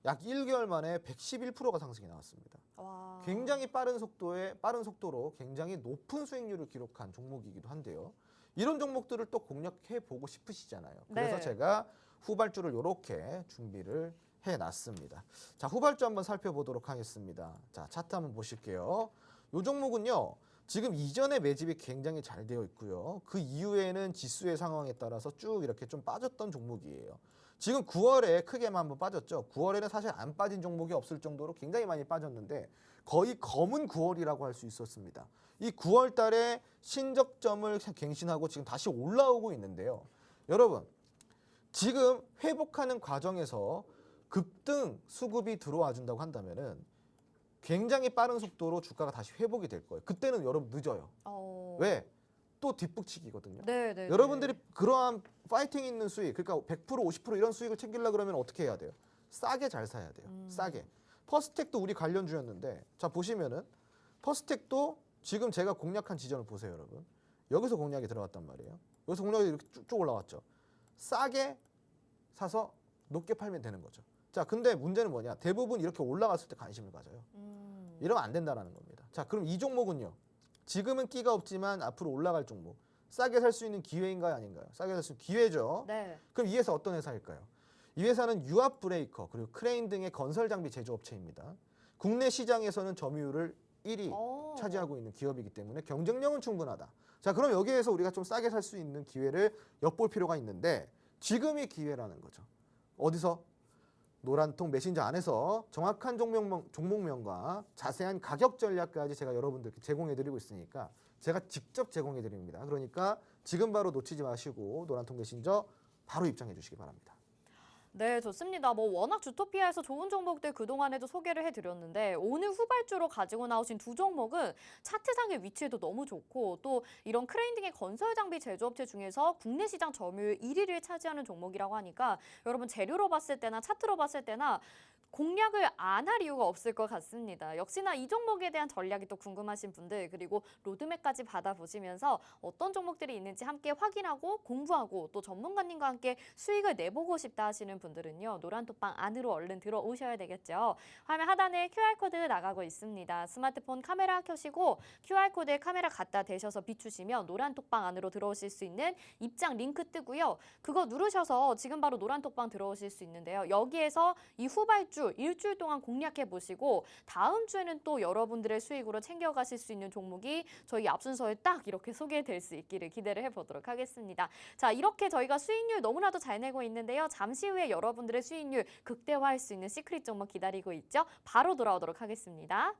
약 1개월 만에 111%가 상승이 나왔습니다. 와. 굉장히 빠른 속도로 굉장히 높은 수익률을 기록한 종목이기도 한데요. 이런 종목들을 또 공략해 보고 싶으시잖아요. 그래서 네. 제가 후발주를 이렇게 준비를 해놨습니다. 자, 후발주 한번 살펴보도록 하겠습니다. 자, 차트 한번 보실게요. 이 종목은요, 지금 이전에 매집이 굉장히 잘 되어 있고요. 그 이후에는 지수의 상황에 따라서 쭉 이렇게 좀 빠졌던 종목이에요. 지금 9월에 크게만 한번 빠졌죠. 9월에는 사실 안 빠진 종목이 없을 정도로 굉장히 많이 빠졌는데 거의 검은 9월이라고 할 수 있었습니다. 이 9월 달에 신적점을 갱신하고 지금 다시 올라오고 있는데요. 여러분, 지금 회복하는 과정에서 급등 수급이 들어와 준다고 한다면은 굉장히 빠른 속도로 주가가 다시 회복이 될 거예요. 그때는 여러분 늦어요. 왜? 또 뒷북치기거든요. 네. 여러분들이 그러한 파이팅 있는 수익, 그러니까 100% 50% 이런 수익을 챙기려고 그러면 어떻게 해야 돼요? 싸게 잘 사야 돼요. 싸게. 퍼스텍도 우리 관련주였는데 자 보시면은 퍼스텍도 지금 제가 공략한 지점을 보세요, 여러분. 여기서 공략이 들어갔단 말이에요. 여기서 공략이 이렇게 쭉 올라왔죠. 싸게 사서 높게 팔면 되는 거죠. 자, 근데 문제는 뭐냐? 대부분 이렇게 올라갔을 때 관심을 가져요. 이러면 안 된다는 겁니다. 자, 그럼 이 종목은요. 지금은 끼가 없지만 앞으로 올라갈 종목. 싸게 살 수 있는 기회인가요, 아닌가요? 싸게 살 수 있는 기회죠. 네. 그럼 이 회사 어떤 회사일까요? 이 회사는 유압 브레이커 그리고 크레인 등의 건설 장비 제조업체입니다. 국내 시장에서는 점유율을 1위 차지하고 있는 기업이기 때문에 경쟁력은 충분하다. 자, 그럼 여기에서 우리가 좀 싸게 살 수 있는 기회를 엿볼 필요가 있는데 지금이 기회라는 거죠. 어디서? 노란통 메신저 안에서 정확한 종목명과 자세한 가격 전략까지 제가 여러분들께 제공해드리고 있으니까 제가 직접 제공해드립니다. 그러니까 지금 바로 놓치지 마시고 노란통 메신저 바로 입장해 주시기 바랍니다. 네, 좋습니다. 뭐 워낙 주토피아에서 좋은 종목들 그동안에도 소개를 해드렸는데 오늘 후발주로 가지고 나오신 두 종목은 차트상의 위치에도 너무 좋고 또 이런 크레인 등의 건설 장비 제조업체 중에서 국내 시장 점유율 1위를 차지하는 종목이라고 하니까 여러분 재료로 봤을 때나 차트로 봤을 때나 공략을 안 할 이유가 없을 것 같습니다. 역시나 이 종목에 대한 전략이 또 궁금하신 분들 그리고 로드맵까지 받아보시면서 어떤 종목들이 있는지 함께 확인하고 공부하고 또 전문가님과 함께 수익을 내보고 싶다 하시는 분들은요. 노란톡방 안으로 얼른 들어오셔야 되겠죠. 화면 하단에 QR코드 나가고 있습니다. 스마트폰 카메라 켜시고 QR코드에 카메라 갖다 대셔서 비추시면 노란톡방 안으로 들어오실 수 있는 입장 링크 뜨고요. 그거 누르셔서 지금 바로 노란톡방 들어오실 수 있는데요. 여기에서 이 후발주 일주일 동안 공략해 보시고 다음 주에는 또 여러분들의 수익으로 챙겨가실 수 있는 종목이 저희 앞순서에 딱 이렇게 소개될 수 있기를 기대를 해보도록 하겠습니다. 자, 이렇게 저희가 수익률 너무나도 잘 내고 있는데요. 잠시 후에 여러분들의 수익률 극대화할 수 있는 시크릿 종목 기다리고 있죠. 바로 돌아오도록 하겠습니다.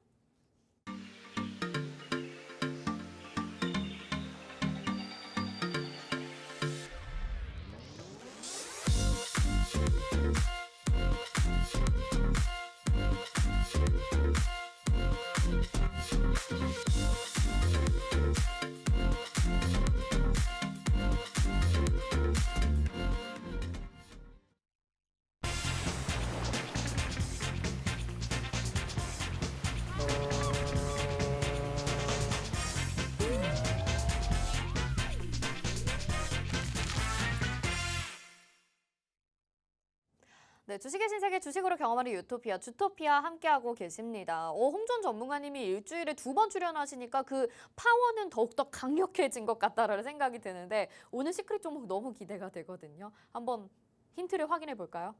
네, 주식의 신세계 주식으로 경험하는 유토피아, 주토피아 함께하고 계십니다. 홍준 전문가님이 일주일에 2번 출연하시니까 그 파워는 더욱더 강력해진 것 같다라는 생각이 드는데 오늘 시크릿 종목 너무 기대가 되거든요. 한번 힌트를 확인해 볼까요?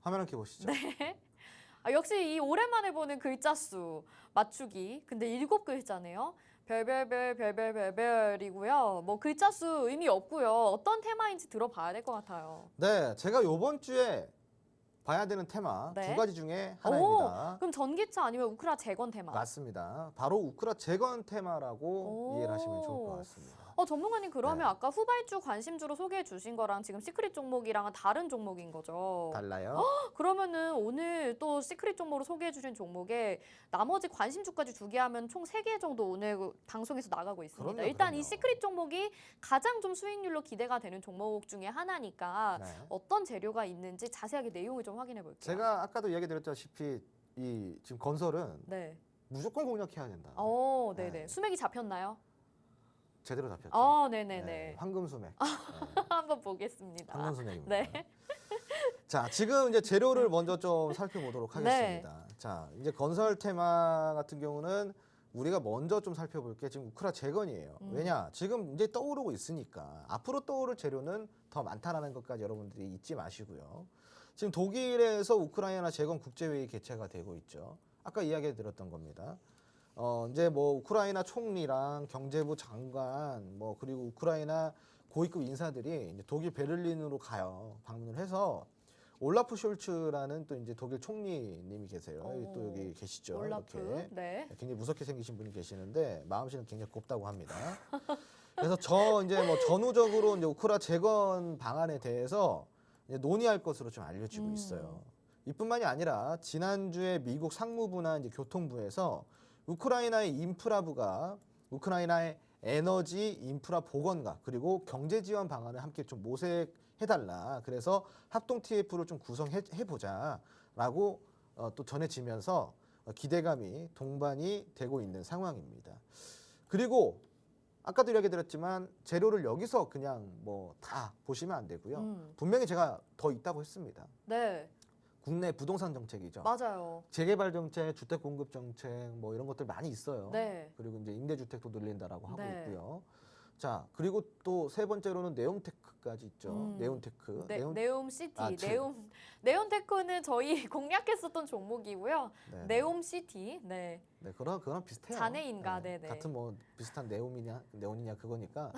화면 함께 보시죠. 네. 역시 이 오랜만에 보는 글자 수 맞추기. 근데 7글자네요. 별별별별별별별이고요. 뭐 글자 수 의미 없고요. 어떤 테마인지 들어봐야 될 것 같아요. 네, 제가 요번 주에 봐야 되는 테마 네. 두 가지 중에 하나입니다. 그럼 전기차 아니면 우크라 재건 테마? 맞습니다. 바로 우크라 재건 테마라고 이해를 하시면 좋을 것 같습니다. 전문가님 그러면 네. 아까 후발주 관심주로 소개해 주신 거랑 지금 시크릿 종목이랑은 다른 종목인 거죠? 달라요? 그러면은 오늘 또 시크릿 종목으로 소개해 주신 종목에 나머지 관심주까지 2개 하면 총 3개 정도 오늘 방송에서 나가고 있습니다. 그럼요, 일단 그럼요. 이 시크릿 종목이 가장 좀 수익률로 기대가 되는 종목 중에 하나니까 네. 어떤 재료가 있는지 자세하게 내용을 좀 확인해 볼게요. 제가 아까도 이야기 드렸다시피 이 지금 건설은 네. 무조건 공략해야 된다. 네네. 네. 수맥이 잡혔나요? 제대로 잡혔죠. 네네네. 네, 황금 수맥. 한번 보겠습니다. 황금 수맥입니다. 네. 자, 지금 이제 재료를 먼저 좀 살펴보도록 하겠습니다. 자, 이제 건설 테마 같은 경우는 우리가 먼저 좀 살펴볼 게 지금 우크라 재건이에요. 왜냐? 지금 이제 떠오르고 있으니까 앞으로 떠오를 재료는 더 많다라는 것까지 여러분들이 잊지 마시고요. 지금 독일에서 우크라이나 재건 국제회의 개최가 되고 있죠. 아까 이야기 드렸던 겁니다. 이제 뭐 우크라이나 총리랑 경제부 장관 뭐 그리고 우크라이나 고위급 인사들이 이제 독일 베를린으로 가요. 방문을 해서 올라프 숄츠라는 또 이제 독일 총리님이 계세요. 또 여기 계시죠. 올라프. 이렇게 네. 굉장히 무섭게 생기신 분이 계시는데 마음씨는 굉장히 곱다고 합니다. 그래서 이제 뭐 전후적으로 이제 우크라 재건 방안에 대해서 이제 논의할 것으로 좀 알려지고 있어요. 이뿐만이 아니라 지난주에 미국 상무부나 이제 교통부에서 우크라이나의 인프라부가 우크라이나의 에너지 인프라 복원과 그리고 경제 지원 방안을 함께 좀 모색해달라. 그래서 합동 TF를 좀 구성해보자라고 또 전해지면서 기대감이 동반이 되고 있는 상황입니다. 그리고 아까도 이야기 드렸지만 재료를 여기서 그냥 뭐 다 보시면 안 되고요. 분명히 제가 더 있다고 했습니다. 네. 국내 부동산 정책이죠. 맞아요. 재개발 정책, 주택 공급 정책 뭐 이런 것들 많이 있어요. 네. 그리고 이제 임대주택도 늘린다라고 하고 네. 있고요. 자, 그리고 또 세 번째로는 네옴테크까지 있죠. 네온테크. 네옴시티. 아, 네온테크는 저희 공략했었던 종목이고요. 네. 네옴시티. 네. 네, 그런 비슷해요. 자네인가. 네네. 같은 뭐 비슷한 네옴이냐, 네온이냐 그거니까.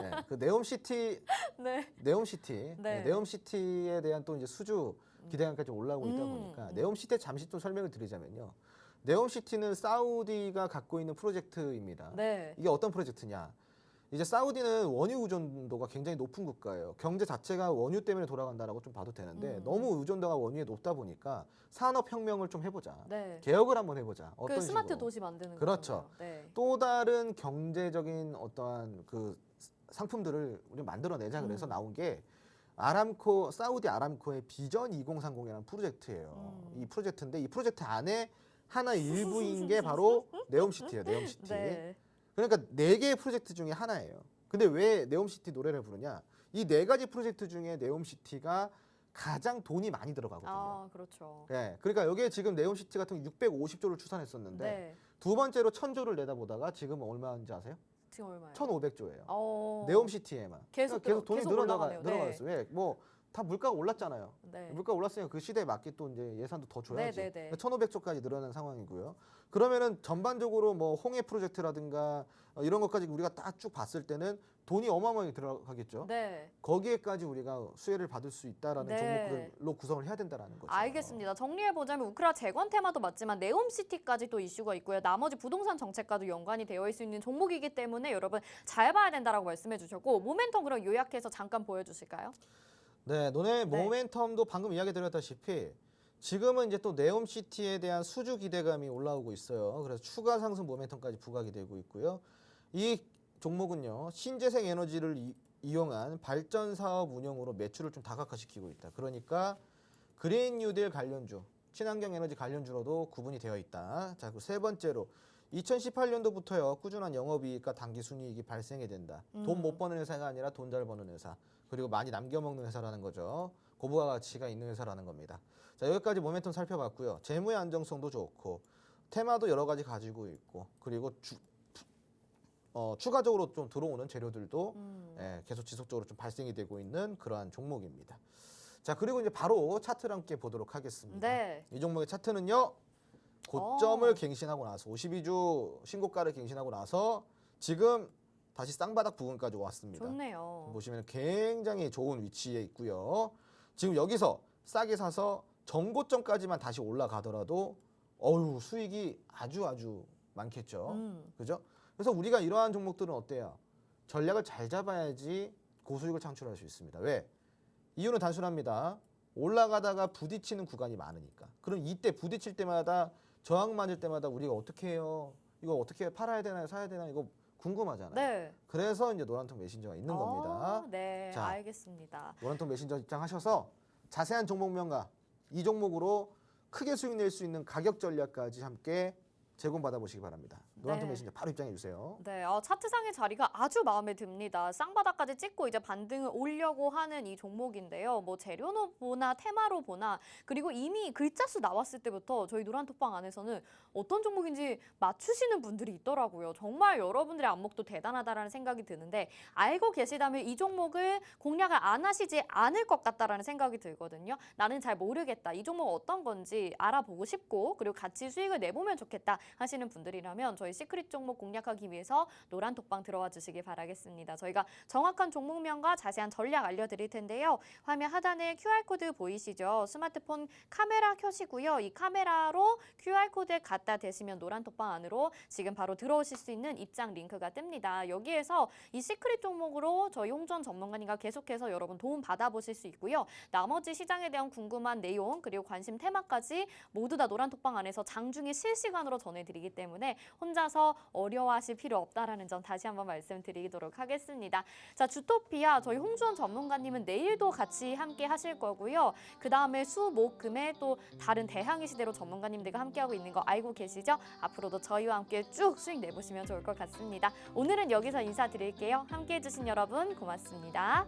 네, 그 네옴시티, 네. 네옴시티, 네. 네옴시티에 대한 또 이제 수주 기대감까지 올라오고 있다 보니까 네옴시티 잠시 좀 설명을 드리자면요. 네옴시티는 사우디가 갖고 있는 프로젝트입니다. 네. 이게 어떤 프로젝트냐? 이제 사우디는 원유 의존도가 굉장히 높은 국가예요. 경제 자체가 원유 때문에 돌아간다라고 좀 봐도 되는데 너무 의존도가 원유에 높다 보니까 산업혁명을 좀 해보자. 네. 개혁을 한번 해보자. 어떤 그 스마트 식으로. 도시 만드는 그렇죠. 거잖아요. 네. 또 다른 경제적인 어떠한 그 상품들을 우리 만들어내자 그래서 나온 게 사우디 아람코의 비전 2030이라는 프로젝트예요. 이 프로젝트인데 이 프로젝트 안에 하나 일부인 게 바로 네옴시티예요. 네옴시티. 네. 그러니까 4개의 프로젝트 중에 하나예요. 근데 왜 네옴시티 노래를 부르냐? 이 4가지 프로젝트 중에 네옴시티가 가장 돈이 많이 들어가거든요. 아, 그렇죠. 네, 그러니까 여기에 지금 네옴시티 같은 650조를 추산했었는데 네. 두 번째로 1000조를 내다보다가 지금 얼마인지 아세요? 지금 얼마예요? 1500조예요. 네옴시티에만. 계속 그러니까 계속 돈이 올라가네요. 늘어났어요. 왜? 뭐 다 물가가 올랐잖아요. 네. 물가 올랐으니까 그 시대에 맞게 또 이제 예산도 더 줘야지. 네, 네, 네. 1,500조까지 늘어난 상황이고요. 그러면은 전반적으로 뭐 홍해 프로젝트라든가 이런 것까지 우리가 딱 쭉 봤을 때는 돈이 어마어마하게 들어가겠죠. 네. 거기에까지 우리가 수혜를 받을 수 있다라는 네. 종목으로 구성을 해야 된다라는 거죠. 알겠습니다. 정리해보자면 우크라 재건 테마도 맞지만 네옴시티까지 또 이슈가 있고요. 나머지 부동산 정책과도 연관이 되어 있을 수 있는 종목이기 때문에 여러분 잘 봐야 된다라고 말씀해 주셨고 모멘텀 그럼 요약해서 잠깐 보여주실까요? 네, 모멘텀도 방금 이야기 드렸다시피 지금은 이제 또 네옴시티에 대한 수주 기대감이 올라오고 있어요. 그래서 추가 상승 모멘텀까지 부각이 되고 있고요. 이 종목은요, 신재생 에너지를 이용한 발전 사업 운영으로 매출을 좀 다각화시키고 있다. 그러니까 그린 뉴딜 관련주, 친환경 에너지 관련주로도 구분이 되어 있다. 자, 그리고 세 번째로 2018년도부터요 꾸준한 영업이익과 당기순이익이 발생이 된다. 돈 못 버는 회사가 아니라 돈 잘 버는 회사. 그리고 많이 남겨먹는 회사라는 거죠. 고부가 가치가 있는 회사라는 겁니다. 자, 여기까지 모멘텀 살펴봤고요. 재무의 안정성도 좋고 테마도 여러 가지 가지고 있고 그리고 추가적으로 좀 들어오는 재료들도 계속 지속적으로 좀 발생이 되고 있는 그러한 종목입니다. 자, 그리고 이제 바로 차트를 함께 보도록 하겠습니다. 네. 이 종목의 차트는요. 고점을 갱신하고 나서 52주 신고가를 갱신하고 나서 지금 다시 쌍바닥 부근까지 왔습니다. 좋네요. 보시면 굉장히 좋은 위치에 있고요. 지금 여기서 싸게 사서 전고점까지만 다시 올라가더라도 수익이 아주 많겠죠. 그죠? 그래서 우리가 이러한 종목들은 어때요? 전략을 잘 잡아야지 고수익을 창출할 수 있습니다. 왜? 이유는 단순합니다. 올라가다가 부딪히는 구간이 많으니까. 그럼 이때 부딪힐 때마다 저항 맞을 때마다 우리가 어떻게 해요? 이거 어떻게 팔아야 되나요? 사야 되나요? 이거 궁금하잖아요. 네. 그래서 이제 노란통 메신저가 있는 겁니다. 네, 자, 알겠습니다. 노란통 메신저 입장하셔서 자세한 종목명과 이 종목으로 크게 수익 낼 수 있는 가격 전략까지 함께 제공받아 보시기 바랍니다. 노란통 메신저 바로 입장해 주세요. 네, 차트상의 자리가 아주 마음에 듭니다. 쌍바닥까지 찍고 이제 반등을 오려고 하는 이 종목인데요. 뭐 재료로 보나 테마로 보나 그리고 이미 글자 수 나왔을 때부터 저희 노란톡방 안에서는 어떤 종목인지 맞추시는 분들이 있더라고요. 정말 여러분들의 안목도 대단하다라는 생각이 드는데 알고 계시다면 이 종목을 공략을 안 하시지 않을 것 같다라는 생각이 들거든요. 나는 잘 모르겠다. 이 종목 어떤 건지 알아보고 싶고 그리고 같이 수익을 내보면 좋겠다. 하시는 분들이라면 저희 시크릿 종목 공략하기 위해서 노란톡방 들어와 주시기 바라겠습니다. 저희가 정확한 종목명과 자세한 전략 알려드릴 텐데요. 화면 하단에 QR코드 보이시죠? 스마트폰 카메라 켜시고요. 이 카메라로 QR코드에 갖다 대시면 노란톡방 안으로 지금 바로 들어오실 수 있는 입장 링크가 뜹니다. 여기에서 이 시크릿 종목으로 저희 홍주원 전문가님과 계속해서 여러분 도움 받아보실 수 있고요. 나머지 시장에 대한 궁금한 내용 그리고 관심 테마까지 모두 다 노란톡방 안에서 장중에 실시간으로 전해드리기 때문에 혼자서 어려워하실 필요 없다라는 점 다시 한번 말씀드리도록 하겠습니다. 자, 주토피아 저희 홍주원 전문가님은 내일도 같이 함께 하실 거고요. 그 다음에 수, 목, 금에 또 다른 대항해 시대로 전문가님들과 함께하고 있는 거 알고 계시죠? 앞으로도 저희와 함께 쭉 수익 내보시면 좋을 것 같습니다. 오늘은 여기서 인사드릴게요. 함께해 주신 여러분 고맙습니다.